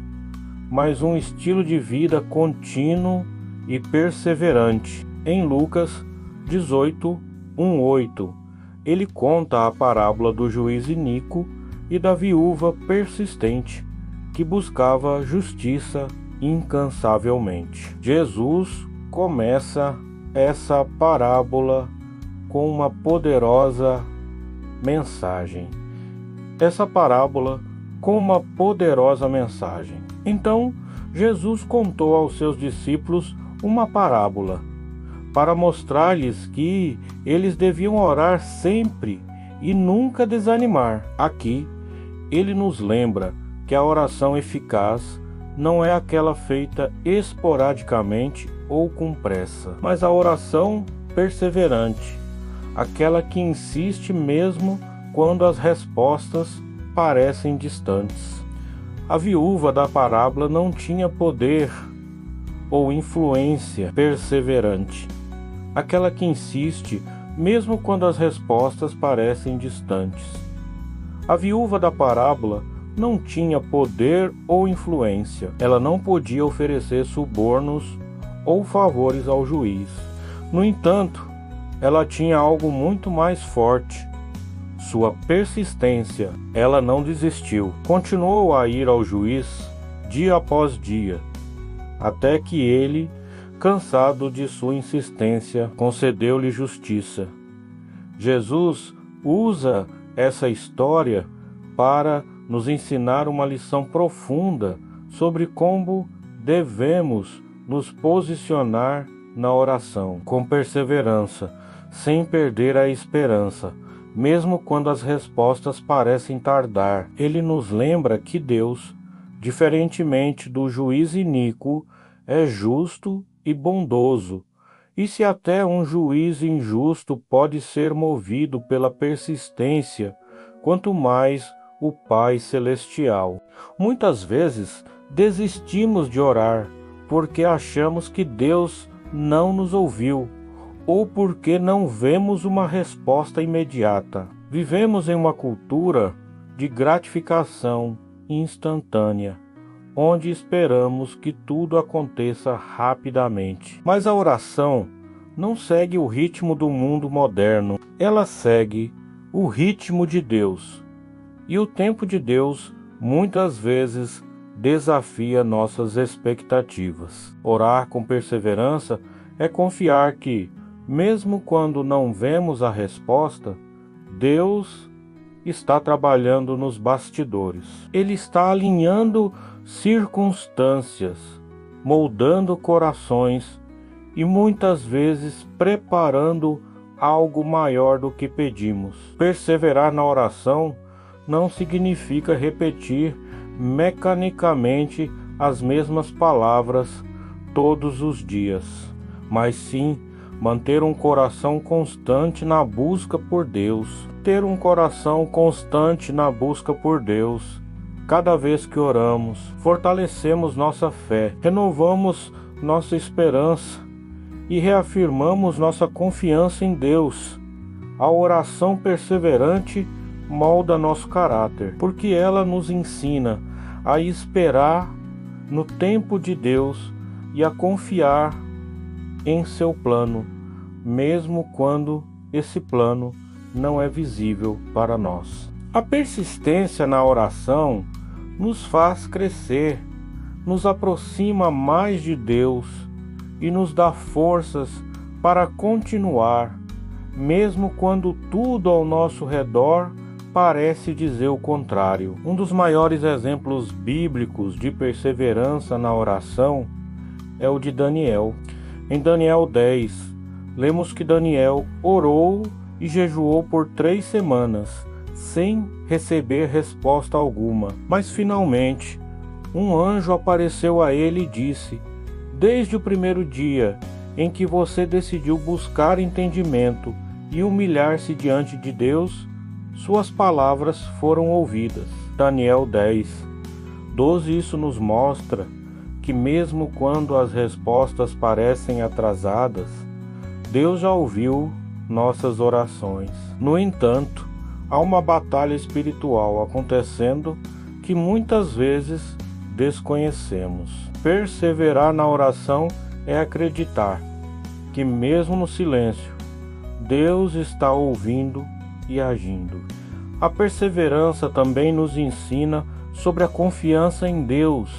mas um estilo de vida contínuo e perseverante. Em Lucas 18, 1-8, ele conta a parábola do juiz iníquo e da viúva persistente que buscava justiça incansavelmente. Jesus começa essa parábola com uma poderosa mensagem. Então, Jesus contou aos seus discípulos uma parábola para mostrar-lhes que eles deviam orar sempre e nunca desanimar. Aqui, ele nos lembra que a oração eficaz não é aquela feita esporadicamente ou com pressa, mas a oração perseverante, aquela que insiste mesmo quando as respostas parecem distantes. A viúva da parábola não tinha poder ou influência perseverante, aquela que insiste mesmo quando as respostas parecem distantes. A viúva da parábola não tinha poder ou influência. Ela não podia oferecer subornos ou favores ao juiz. No entanto, ela tinha algo muito mais forte: sua persistência. Ela não desistiu. Continuou a ir ao juiz dia após dia, até que ele, cansado de sua insistência, concedeu-lhe justiça. Jesus usa essa história para nos ensinar uma lição profunda sobre como devemos nos posicionar na oração, com perseverança, sem perder a esperança, mesmo quando as respostas parecem tardar. Ele nos lembra que Deus, diferentemente do juiz iníquo, é justo e bondoso. E se até um juiz injusto pode ser movido pela persistência, quanto mais o Pai Celestial. Muitas vezes desistimos de orar porque achamos que Deus não nos ouviu ou porque não vemos uma resposta imediata. Vivemos em uma cultura de gratificação instantânea, onde esperamos que tudo aconteça rapidamente. Mas a oração não segue o ritmo do mundo moderno, ela segue o ritmo de Deus. E o tempo de Deus muitas vezes desafia nossas expectativas. Orar com perseverança é confiar que, mesmo quando não vemos a resposta, Deus está trabalhando nos bastidores. Ele está alinhando circunstâncias, moldando corações e muitas vezes preparando algo maior do que pedimos. Perseverar na oração não significa repetir mecanicamente as mesmas palavras todos os dias, mas sim manter um coração constante na busca por Deus. Ter um coração constante na busca por Deus. Cada vez que oramos, fortalecemos nossa fé, renovamos nossa esperança e reafirmamos nossa confiança em Deus. A oração perseverante molda nosso caráter, porque ela nos ensina a esperar no tempo de Deus e a confiar em seu plano, mesmo quando esse plano não é visível para nós. A persistência na oração nos faz crescer, nos aproxima mais de Deus e nos dá forças para continuar, mesmo quando tudo ao nosso redor parece dizer o contrário. Um dos maiores exemplos bíblicos de perseverança na oração é o de Daniel. Em Daniel 10, lemos que Daniel orou e jejuou por 3 semanas, sem receber resposta alguma. Mas finalmente, um anjo apareceu a ele e disse: desde o primeiro dia em que você decidiu buscar entendimento e humilhar-se diante de Deus, suas palavras foram ouvidas. Daniel 10, 12. Isso nos mostra que mesmo quando as respostas parecem atrasadas, Deus já ouviu nossas orações. No entanto, há uma batalha espiritual acontecendo que muitas vezes desconhecemos. Perseverar na oração é acreditar que mesmo no silêncio, Deus está ouvindo e agindo. A perseverança também nos ensina sobre a confiança em Deus.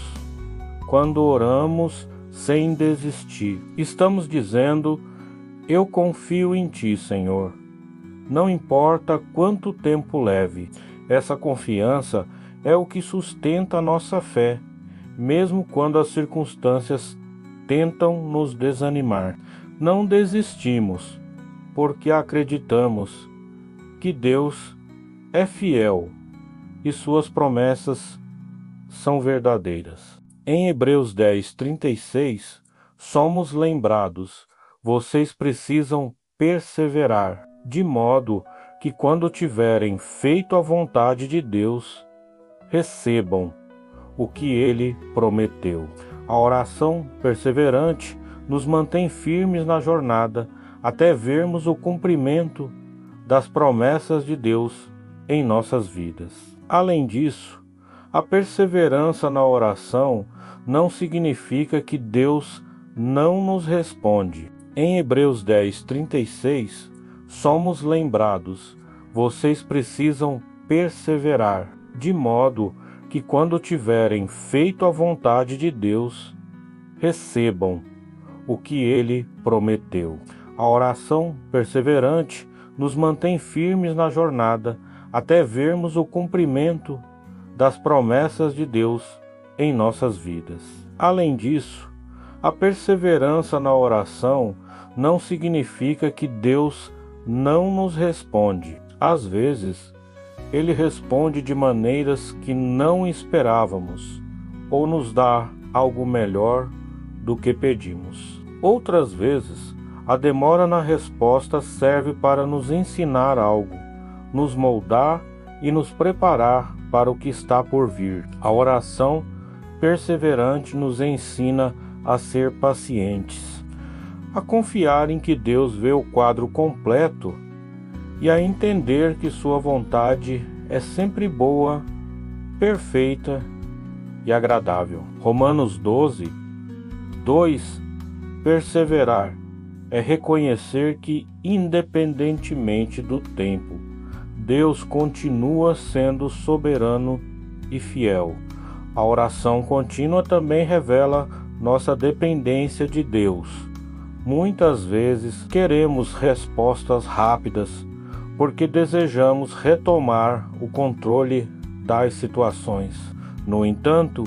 Quando oramos sem desistir, estamos dizendo: eu confio em Ti, Senhor. Não importa quanto tempo leve. Essa confiança é o que sustenta a nossa fé, mesmo quando as circunstâncias tentam nos desanimar. Não desistimos, porque acreditamos que Deus é fiel e suas promessas são verdadeiras. Em Hebreus 10, 36, somos lembrados: vocês precisam perseverar, de modo que quando tiverem feito a vontade de Deus, recebam o que Ele prometeu. A oração perseverante nos mantém firmes na jornada até vermos o cumprimento das promessas de Deus em nossas vidas. Além disso, a perseverança na oração não significa que Deus não nos responde. Em Hebreus 10:36, somos lembrados: vocês precisam perseverar, de modo que quando tiverem feito a vontade de Deus, recebam o que Ele prometeu. A oração perseverante nos mantém firmes na jornada até vermos o cumprimento das promessas de Deus em nossas vidas. Além disso, a perseverança na oração não significa que Deus não nos responde. Às vezes, Ele responde de maneiras que não esperávamos ou nos dá algo melhor do que pedimos. Outras vezes, a demora na resposta serve para nos ensinar algo, nos moldar e nos preparar para o que está por vir. A oração perseverante nos ensina a ser pacientes, a confiar em que Deus vê o quadro completo e a entender que sua vontade é sempre boa, perfeita e agradável. Romanos 12:2 Perseverar é reconhecer que, independentemente do tempo, Deus continua sendo soberano e fiel. A oração contínua também revela nossa dependência de Deus. Muitas vezes queremos respostas rápidas porque desejamos retomar o controle das situações. No entanto,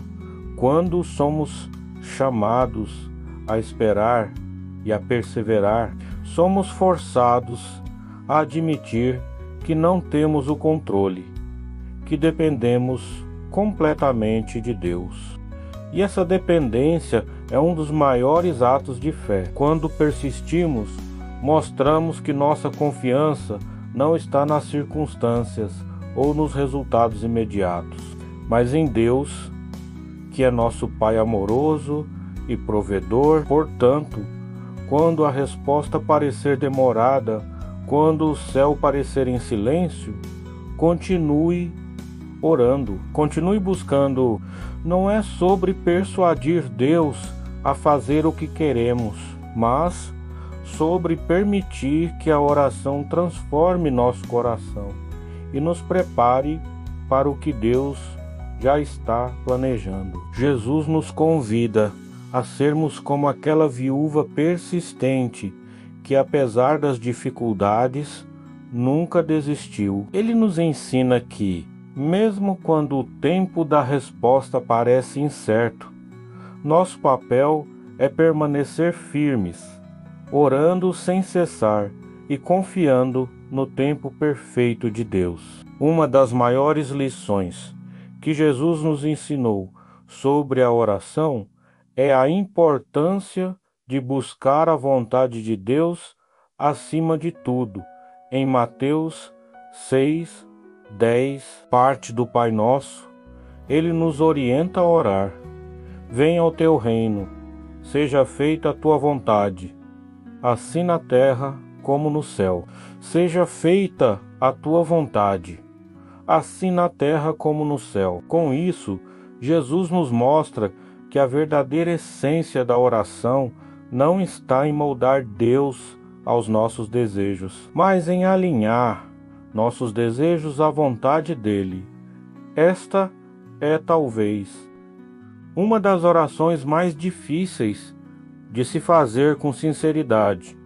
quando somos chamados a esperar e a perseverar, somos forçados a admitir que não temos o controle, que dependemos completamente de Deus. E essa dependência é um dos maiores atos de fé. Quando persistimos, mostramos que nossa confiança não está nas circunstâncias ou nos resultados imediatos, mas em Deus, que é nosso Pai amoroso e provedor. Portanto, quando a resposta parecer demorada, quando o céu parecer em silêncio, continue orando, continue buscando. Não é sobre persuadir Deus a fazer o que queremos, mas sobre permitir que a oração transforme nosso coração e nos prepare para o que Deus já está planejando. Jesus nos convida a sermos como aquela viúva persistente que, apesar das dificuldades, nunca desistiu. Ele nos ensina que, mesmo quando o tempo da resposta parece incerto, nosso papel é permanecer firmes, orando sem cessar e confiando no tempo perfeito de Deus. Uma das maiores lições que Jesus nos ensinou sobre a oração é a importância de buscar a vontade de Deus acima de tudo. Em Mateus 6:10, parte do Pai Nosso, ele nos orienta a orar: venha o teu reino, seja feita a tua vontade, assim na terra como no céu. Seja feita a tua vontade, assim na terra como no céu. Com isso, Jesus nos mostra que a verdadeira essência da oração não está em moldar Deus aos nossos desejos, mas em alinhar nossos desejos à vontade dele. Esta é talvez uma das orações mais difíceis de se fazer com sinceridade,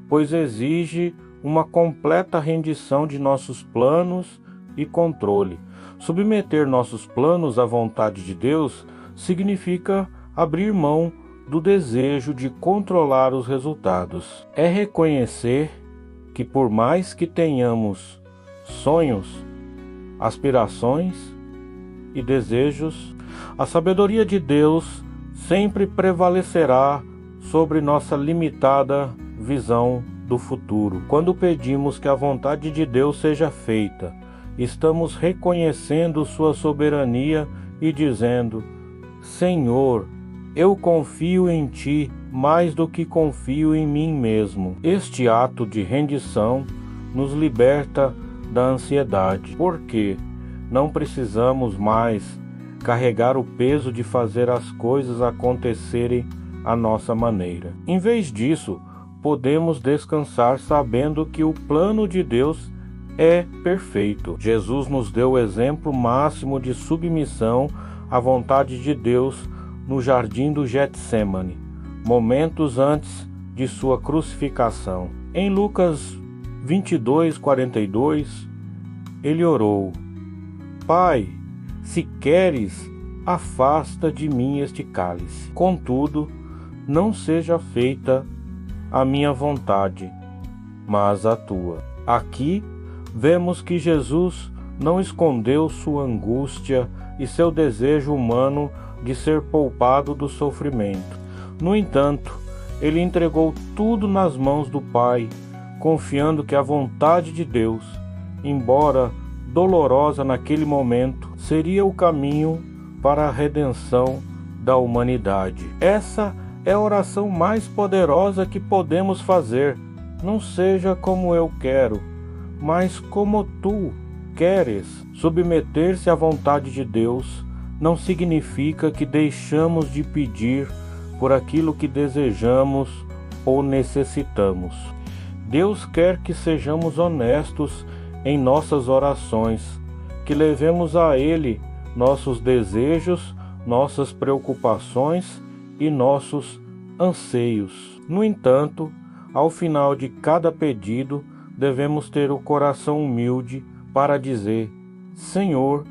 pois exige uma completa rendição de nossos planos e controle. Submeter nossos planos à vontade de Deus significa abrir mão do desejo de controlar os resultados. É reconhecer que, por mais que tenhamos sonhos, aspirações e desejos, a sabedoria de Deus sempre prevalecerá sobre nossa limitada visão do futuro. Quando pedimos que a vontade de Deus seja feita, estamos reconhecendo sua soberania e dizendo: Senhor, eu confio em Ti mais do que confio em mim mesmo. Este ato de rendição nos liberta da ansiedade, porque não precisamos mais carregar o peso de fazer as coisas acontecerem à nossa maneira. Em vez disso, podemos descansar sabendo que o plano de Deus é perfeito. Jesus nos deu o exemplo máximo de submissão à vontade de Deus no jardim do Getsêmani, momentos antes de sua crucificação. Em Lucas 22:42, ele orou: Pai, se queres, afasta de mim este cálice. Contudo, não seja feita a minha vontade, mas a tua. Aqui vemos que Jesus não escondeu sua angústia e seu desejo humano de ser poupado do sofrimento. No entanto, ele entregou tudo nas mãos do Pai, confiando que a vontade de Deus, embora dolorosa naquele momento, seria o caminho para a redenção da humanidade. Essa é a oração mais poderosa que podemos fazer. Não seja como eu quero, mas como tu queres. Submeter-se à vontade de Deus não significa que deixamos de pedir por aquilo que desejamos ou necessitamos. Deus quer que sejamos honestos em nossas orações, que levemos a Ele nossos desejos, nossas preocupações e nossos anseios. No entanto, ao final de cada pedido, devemos ter o coração humilde para dizer: Senhor,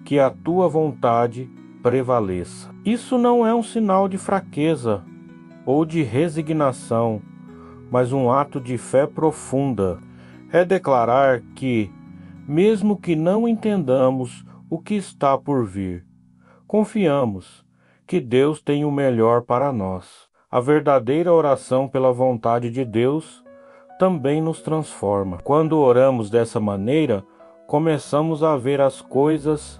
que a Tua vontade prevaleça. Isso não é um sinal de fraqueza ou de resignação, mas um ato de fé profunda. É declarar que, mesmo que não entendamos o que está por vir, confiamos que Deus tem o melhor para nós. A verdadeira oração pela vontade de Deus também nos transforma. Quando oramos dessa maneira, começamos a ver as coisas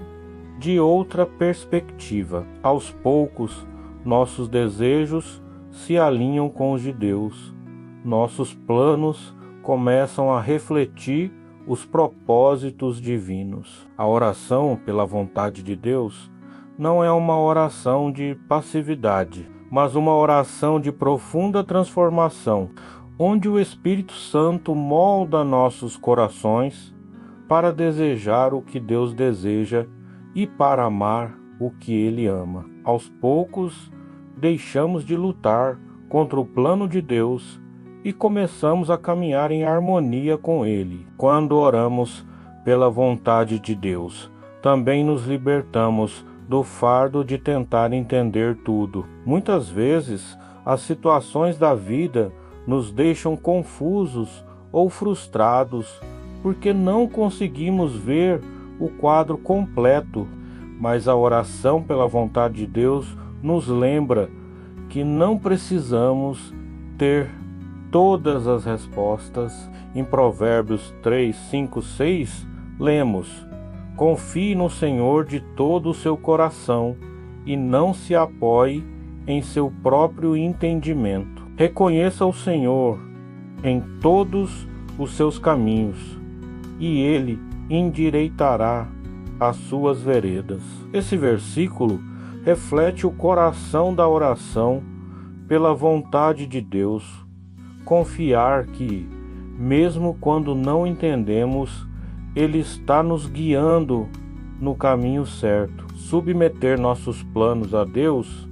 de outra perspectiva. Aos poucos, nossos desejos se alinham com os de Deus. Nossos planos começam a refletir os propósitos divinos. A oração pela vontade de Deus não é uma oração de passividade, mas uma oração de profunda transformação, onde o Espírito Santo molda nossos corações para desejar o que Deus deseja e para amar o que Ele ama. Aos poucos, deixamos de lutar contra o plano de Deus e começamos a caminhar em harmonia com Ele. Quando oramos pela vontade de Deus, também nos libertamos do fardo de tentar entender tudo. Muitas vezes, as situações da vida nos deixam confusos ou frustrados porque não conseguimos ver o quadro completo, mas a oração pela vontade de Deus nos lembra que não precisamos ter todas as respostas. Em Provérbios 3, 5, 6, lemos: Confie no Senhor de todo o seu coração e não se apoie em seu próprio entendimento. Reconheça o Senhor em todos os seus caminhos e Ele endireitará as suas veredas. Esse versículo reflete o coração da oração pela vontade de Deus. Confiar que, mesmo quando não entendemos, Ele está nos guiando no caminho certo. Submeter nossos planos a Deus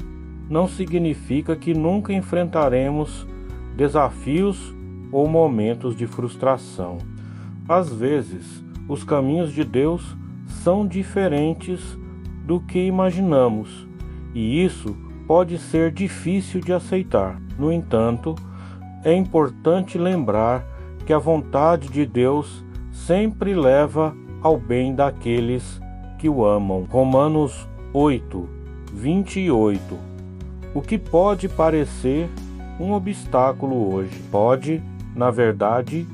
não significa que nunca enfrentaremos desafios ou momentos de frustração. Às vezes, os caminhos de Deus são diferentes do que imaginamos, e isso pode ser difícil de aceitar. No entanto, é importante lembrar que a vontade de Deus sempre leva ao bem daqueles que o amam. Romanos 8, 28. O que pode parecer um obstáculo hoje pode na verdade,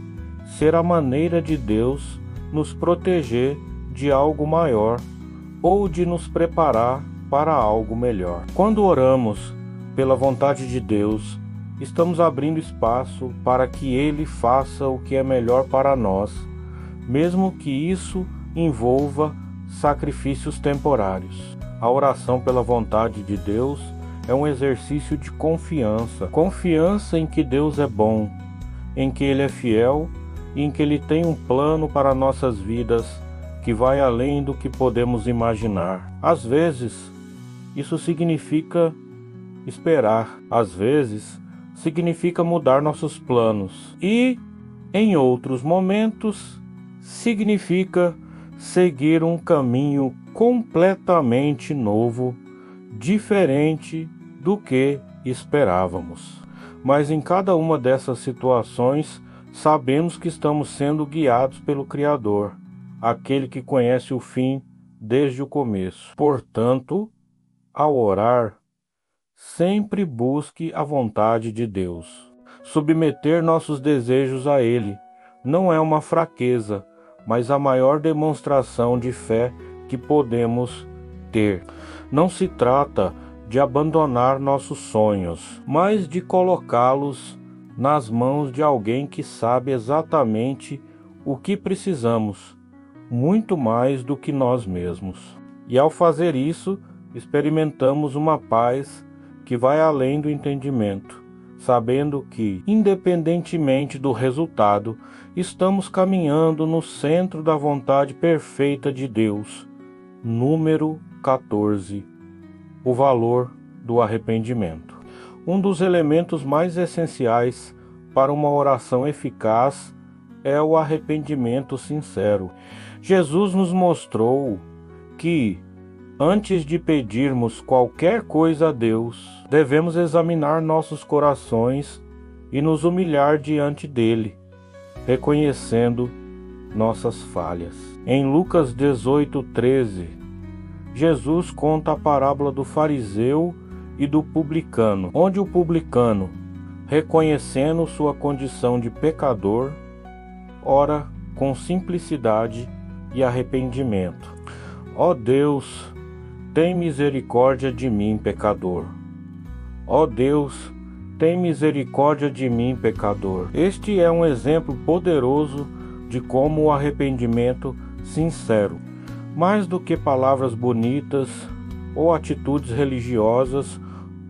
ser a maneira de Deus nos proteger de algo maior ou de nos preparar para algo melhor. Quando oramos pela vontade de Deus, estamos abrindo espaço para que Ele faça o que é melhor para nós, mesmo que isso envolva sacrifícios temporários. A oração pela vontade de Deus é um exercício de confiança em que Deus é bom, em que Ele é fiel e em que Ele tem um plano para nossas vidas que vai além do que podemos imaginar. Às vezes, isso significa esperar, às vezes, significa mudar nossos planos e, em outros momentos, significa seguir um caminho completamente novo, diferente do que esperávamos. Mas em cada uma dessas situações, sabemos que estamos sendo guiados pelo Criador, aquele que conhece o fim desde o começo. Portanto, ao orar, sempre busque a vontade de Deus. Submeter nossos desejos a Ele não é uma fraqueza, mas a maior demonstração de fé que podemos ter. Não se trata de abandonar nossos sonhos, mas de colocá-los nas mãos de alguém que sabe exatamente o que precisamos, muito mais do que nós mesmos. E ao fazer isso, experimentamos uma paz que vai além do entendimento, sabendo que, independentemente do resultado, estamos caminhando no centro da vontade perfeita de Deus. Número 14. O valor do arrependimento. Um dos elementos mais essenciais para uma oração eficaz é o arrependimento sincero. Jesus nos mostrou que, antes de pedirmos qualquer coisa a Deus, devemos examinar nossos corações e nos humilhar diante dele, reconhecendo nossas falhas. Em Lucas 18:13, Jesus conta a parábola do fariseu e do publicano, onde o publicano, reconhecendo sua condição de pecador, ora com simplicidade e arrependimento: Ó Deus, tem misericórdia de mim, pecador. Ó Deus, tem misericórdia de mim, pecador. Este é um exemplo poderoso de como o arrependimento sincero, mais do que palavras bonitas ou atitudes religiosas,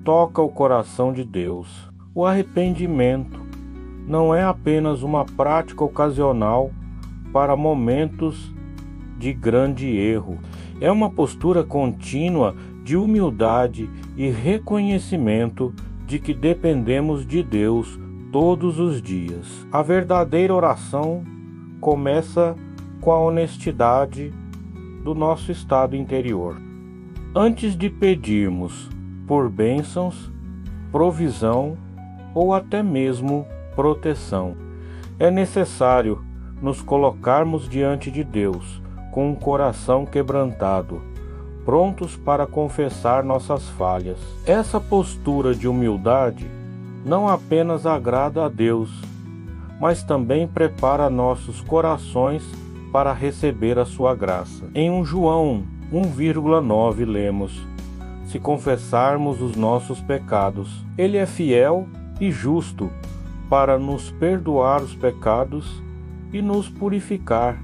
toca o coração de Deus. O arrependimento não é apenas uma prática ocasional para momentos de grande erro. É uma postura contínua de humildade e reconhecimento de que dependemos de Deus todos os dias. A verdadeira oração começa com a honestidade do nosso estado interior. Antes de pedirmos por bênçãos, provisão ou até mesmo proteção, é necessário nos colocarmos diante de Deus com um coração quebrantado, prontos para confessar nossas falhas. Essa postura de humildade não apenas agrada a Deus, mas também prepara nossos corações para receber a sua graça. Em João 1,9 lemos: se confessarmos os nossos pecados, Ele é fiel e justo para nos perdoar os pecados e nos purificar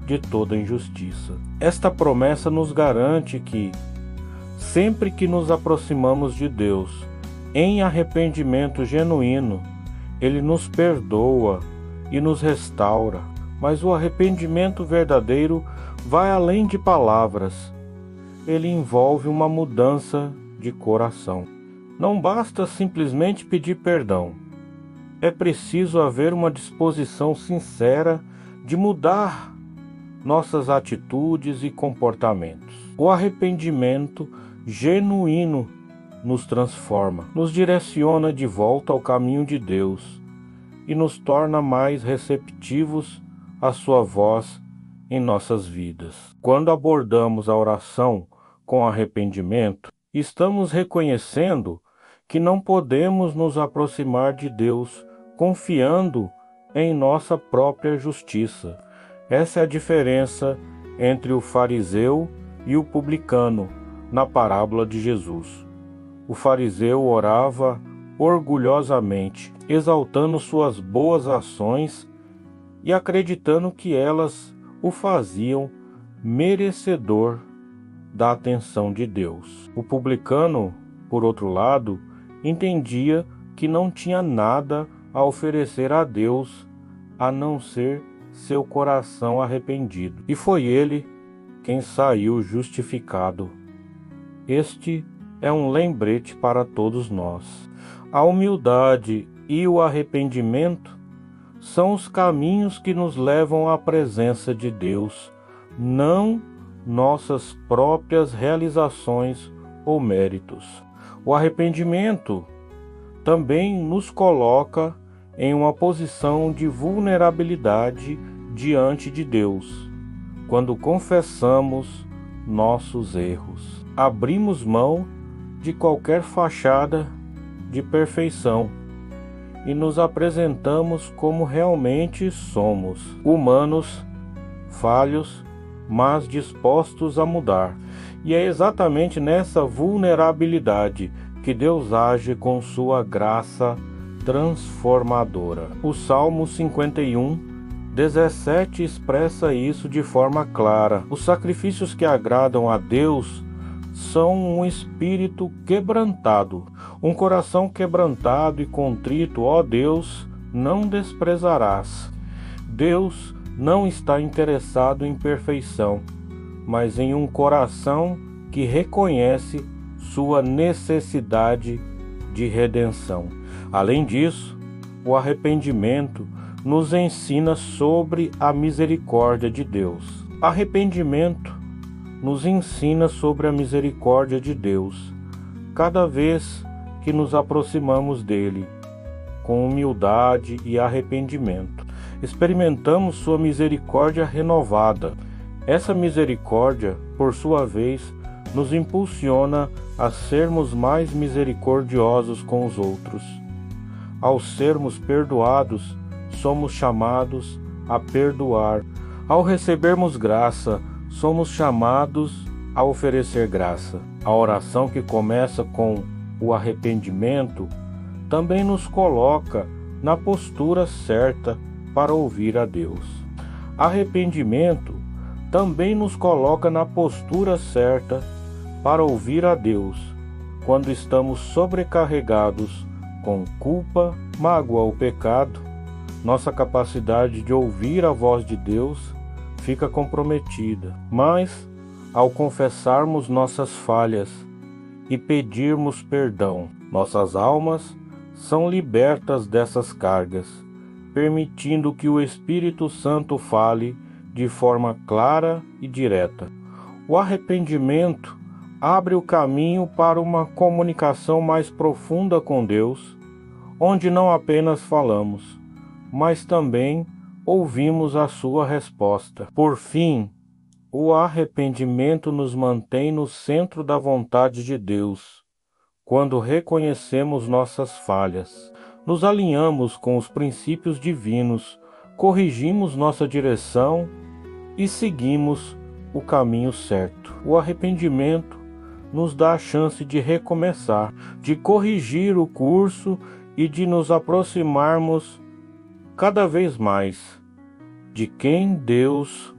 de toda injustiça. Esta promessa nos garante que, sempre que nos aproximamos de Deus em arrependimento genuíno, Ele nos perdoa e nos restaura. Mas o arrependimento verdadeiro vai além de palavras. Ele envolve uma mudança de coração. Não basta simplesmente pedir perdão. É preciso haver uma disposição sincera de mudar nossas atitudes e comportamentos. O arrependimento genuíno nos transforma, nos direciona de volta ao caminho de Deus e nos torna mais receptivos à sua voz em nossas vidas. Quando abordamos a oração com arrependimento, estamos reconhecendo que não podemos nos aproximar de Deus confiando em nossa própria justiça. Essa é a diferença entre o fariseu e o publicano na parábola de Jesus. O fariseu orava orgulhosamente, exaltando suas boas ações e acreditando que elas o faziam merecedor da atenção de Deus. O publicano, por outro lado, entendia que não tinha nada a oferecer a Deus a não ser seu coração arrependido. E foi ele quem saiu justificado. Este é um lembrete para todos nós. A humildade e o arrependimento são os caminhos que nos levam à presença de Deus, não nossas próprias realizações ou méritos. O arrependimento também nos coloca em uma posição de vulnerabilidade diante de Deus. Quando confessamos nossos erros, abrimos mão de qualquer fachada de perfeição e nos apresentamos como realmente somos, humanos, falhos, mas dispostos a mudar. E é exatamente nessa vulnerabilidade que Deus age com sua graça transformadora. O Salmo 51:17 expressa isso de forma clara. Os sacrifícios que agradam a Deus são um espírito quebrantado, um coração quebrantado e contrito, ó Deus, não desprezarás. Deus não está interessado em perfeição, mas em um coração que reconhece sua necessidade de redenção. Além disso, o arrependimento nos ensina sobre a misericórdia de Deus. Arrependimento nos ensina sobre a misericórdia de Deus, cada vez que nos aproximamos dele, com humildade e arrependimento. Experimentamos sua misericórdia renovada. Essa misericórdia, por sua vez, nos impulsiona a sermos mais misericordiosos com os outros. Ao sermos perdoados, somos chamados a perdoar. Ao recebermos graça, somos chamados a oferecer graça. A oração que começa com o arrependimento também nos coloca na postura certa para ouvir a Deus. Arrependimento também nos coloca na postura certa para ouvir a Deus quando estamos sobrecarregados com culpa, mágoa ou pecado. Nossa capacidade de ouvir a voz de Deus fica comprometida. Mas, ao confessarmos nossas falhas e pedirmos perdão, nossas almas são libertas dessas cargas, permitindo que o Espírito Santo fale de forma clara e direta. O arrependimento abre o caminho para uma comunicação mais profunda com Deus, onde não apenas falamos, mas também ouvimos a sua resposta. Por fim, o arrependimento nos mantém no centro da vontade de Deus. Quando reconhecemos nossas falhas, nos alinhamos com os princípios divinos, corrigimos nossa direção e seguimos o caminho certo. O arrependimento nos dá a chance de recomeçar, de corrigir o curso e de nos aproximarmos cada vez mais de quem Deus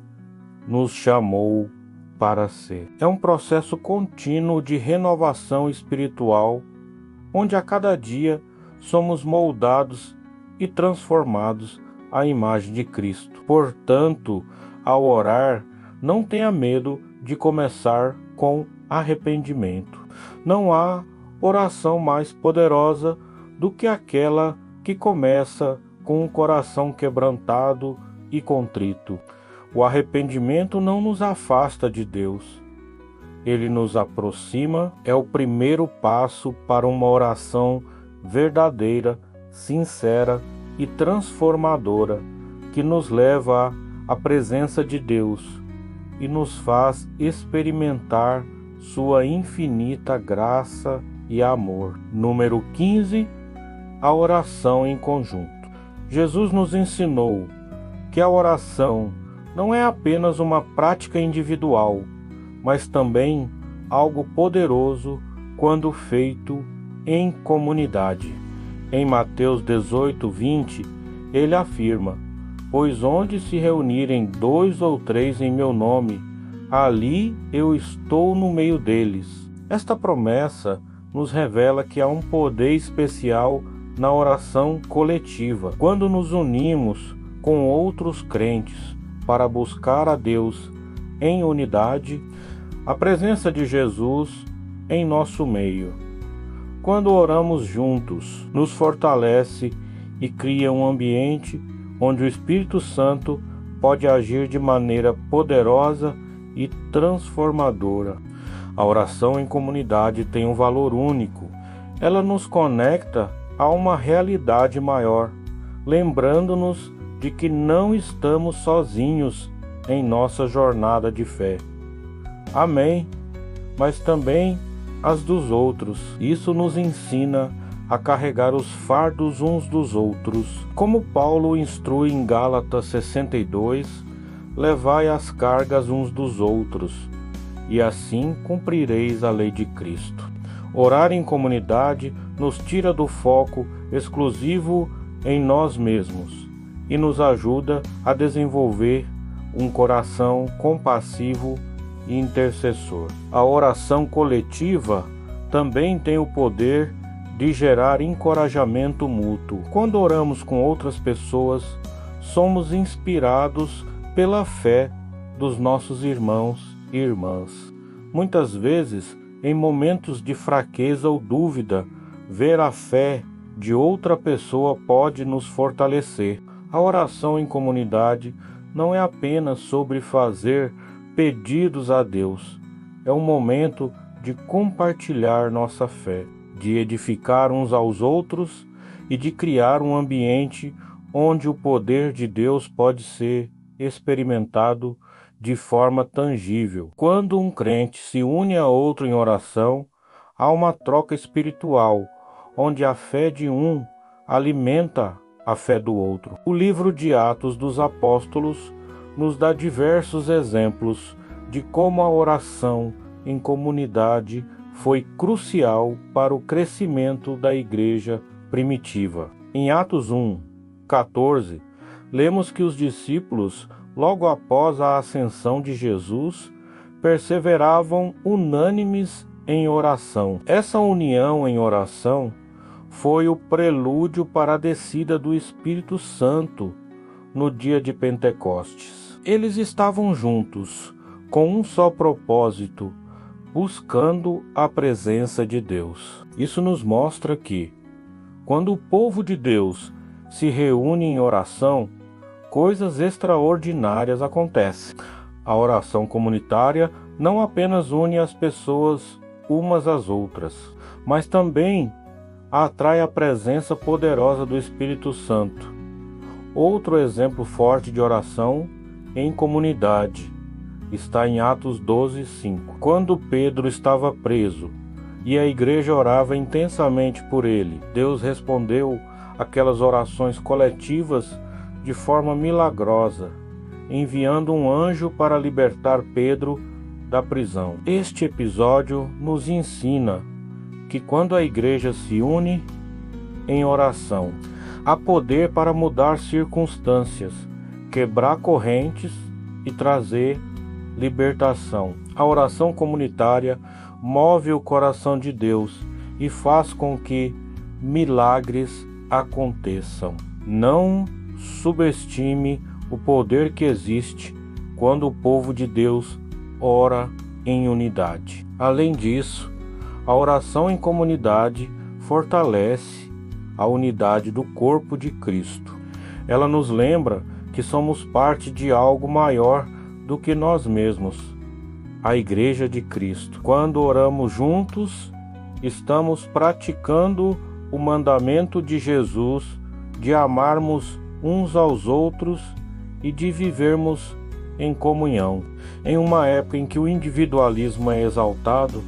nos chamou para ser. É um processo contínuo de renovação espiritual, onde a cada dia somos moldados e transformados à imagem de Cristo. Portanto, ao orar, não tenha medo de começar com arrependimento. Não há oração mais poderosa do que aquela que começa com um coração quebrantado e contrito. O arrependimento não nos afasta de Deus. Ele nos aproxima, é o primeiro passo para uma oração verdadeira, sincera e transformadora, que nos leva à presença de Deus e nos faz experimentar sua infinita graça e amor. Número 15. A oração em conjunto. Jesus nos ensinou que a oração não é apenas uma prática individual, mas também algo poderoso quando feito em comunidade. Em Mateus 18:20, ele afirma: "Pois onde se reunirem 2 ou 3 em meu nome, ali eu estou no meio deles." Esta promessa nos revela que há um poder especial na oração coletiva. Quando nos unimos com outros crentes para buscar a Deus em unidade, a presença de Jesus em nosso meio. Quando oramos juntos, nos fortalece e cria um ambiente onde o Espírito Santo pode agir de maneira poderosa e transformadora. A oração em comunidade tem um valor único. Ela nos conecta a uma realidade maior, lembrando-nos de que não estamos sozinhos em nossa jornada de fé. Amém, mas também as dos outros. Isso nos ensina a carregar os fardos uns dos outros. Como Paulo instrui em Gálatas 62, levai as cargas uns dos outros, e assim cumprireis a lei de Cristo. Orar em comunidade nos tira do foco exclusivo em nós mesmos e nos ajuda a desenvolver um coração compassivo e intercessor. A oração coletiva também tem o poder de gerar encorajamento mútuo. Quando oramos com outras pessoas, somos inspirados pela fé dos nossos irmãos e irmãs. Muitas vezes, em momentos de fraqueza ou dúvida, ver a fé de outra pessoa pode nos fortalecer. A oração em comunidade não é apenas sobre fazer pedidos a Deus. É um momento de compartilhar nossa fé, de edificar uns aos outros e de criar um ambiente onde o poder de Deus pode ser experimentado de forma tangível. Quando um crente se une a outro em oração, há uma troca espiritual, onde a fé de um alimenta a fé do outro. O livro de Atos dos Apóstolos nos dá diversos exemplos de como a oração em comunidade foi crucial para o crescimento da igreja primitiva. Em Atos 1:14, lemos que os discípulos, logo após a ascensão de Jesus, perseveravam unânimes em oração. Essa união em oração foi o prelúdio para a descida do Espírito Santo no dia de Pentecostes. Eles estavam juntos, com um só propósito, buscando a presença de Deus. Isso nos mostra que, quando o povo de Deus se reúne em oração, coisas extraordinárias acontecem. A oração comunitária não apenas une as pessoas umas às outras, mas também atrai a presença poderosa do Espírito Santo. Outro exemplo forte de oração em comunidade está em Atos 12:5. Quando Pedro estava preso e a igreja orava intensamente por ele, Deus respondeu aquelas orações coletivas de forma milagrosa, enviando um anjo para libertar Pedro da prisão. Este episódio nos ensina que quando a igreja se une em oração, há poder para mudar circunstâncias, quebrar correntes e trazer libertação. A oração comunitária move o coração de Deus e faz com que milagres aconteçam. Não subestime o poder que existe quando o povo de Deus ora em unidade. Além disso, a oração em comunidade fortalece a unidade do corpo de Cristo. Ela nos lembra que somos parte de algo maior do que nós mesmos, a Igreja de Cristo. Quando oramos juntos, estamos praticando o mandamento de Jesus de amarmos uns aos outros e de vivermos em comunhão. Em uma época em que o individualismo é exaltado,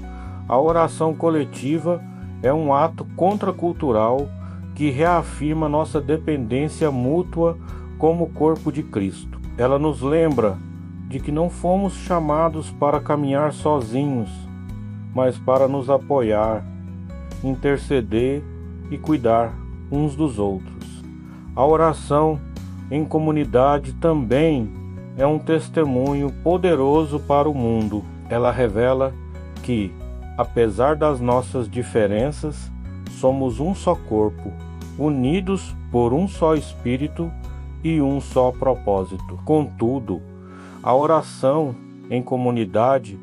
a oração coletiva é um ato contracultural que que reafirma nossa dependência mútua como corpo de Cristo. Ela nos lembra de que não fomos chamados para caminhar sozinhos, mas para nos apoiar, interceder e cuidar uns dos outros. A oração em comunidade também é um testemunho poderoso para o mundo. Ela revela que, apesar das nossas diferenças, somos um só corpo, unidos por um só Espírito e um só propósito. Contudo, a oração em comunidade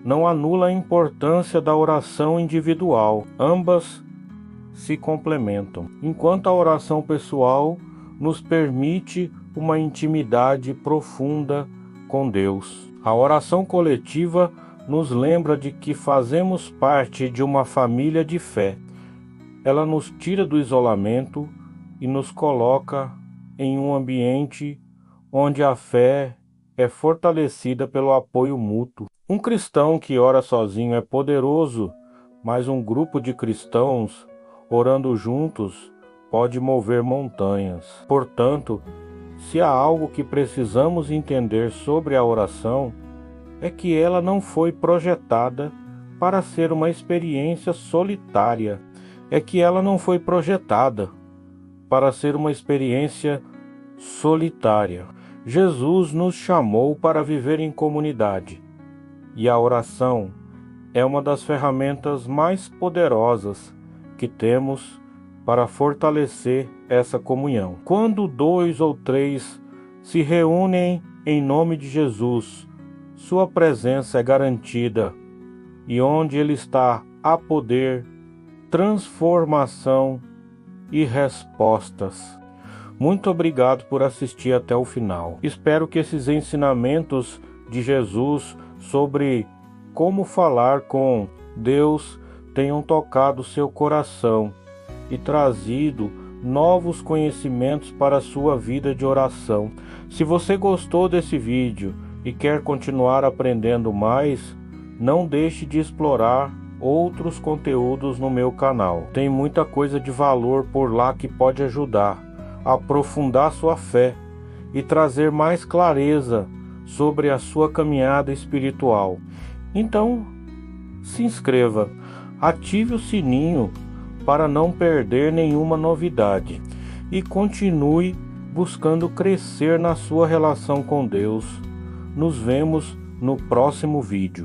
não anula a importância da oração individual. Ambas se complementam. Enquanto a oração pessoal nos permite uma intimidade profunda com Deus, a oração coletiva nos lembra de que fazemos parte de uma família de fé. Ela nos tira do isolamento e nos coloca em um ambiente onde a fé é fortalecida pelo apoio mútuo. Um cristão que ora sozinho é poderoso, mas um grupo de cristãos orando juntos pode mover montanhas. Portanto, se há algo que precisamos entender sobre a oração, é que ela não foi projetada para ser uma experiência solitária. É que ela não foi projetada para ser uma experiência solitária. Jesus nos chamou para viver em comunidade, e a oração é uma das ferramentas mais poderosas que temos para fortalecer essa comunhão. Quando 2 ou 3 se reúnem em nome de Jesus, sua presença é garantida, e onde Ele está, há poder, transformação e respostas. Muito obrigado por assistir até o final. Espero que esses ensinamentos de Jesus sobre como falar com Deus tenham tocado seu coração e trazido novos conhecimentos para a sua vida de oração. Se você gostou desse vídeo e quer continuar aprendendo mais, não deixe de explorar outros conteúdos no meu canal. Tem muita coisa de valor por lá que pode ajudar a aprofundar sua fé e trazer mais clareza sobre a sua caminhada espiritual. Então, se inscreva, ative o sininho para não perder nenhuma novidade e continue buscando crescer na sua relação com Deus. Nos vemos no próximo vídeo.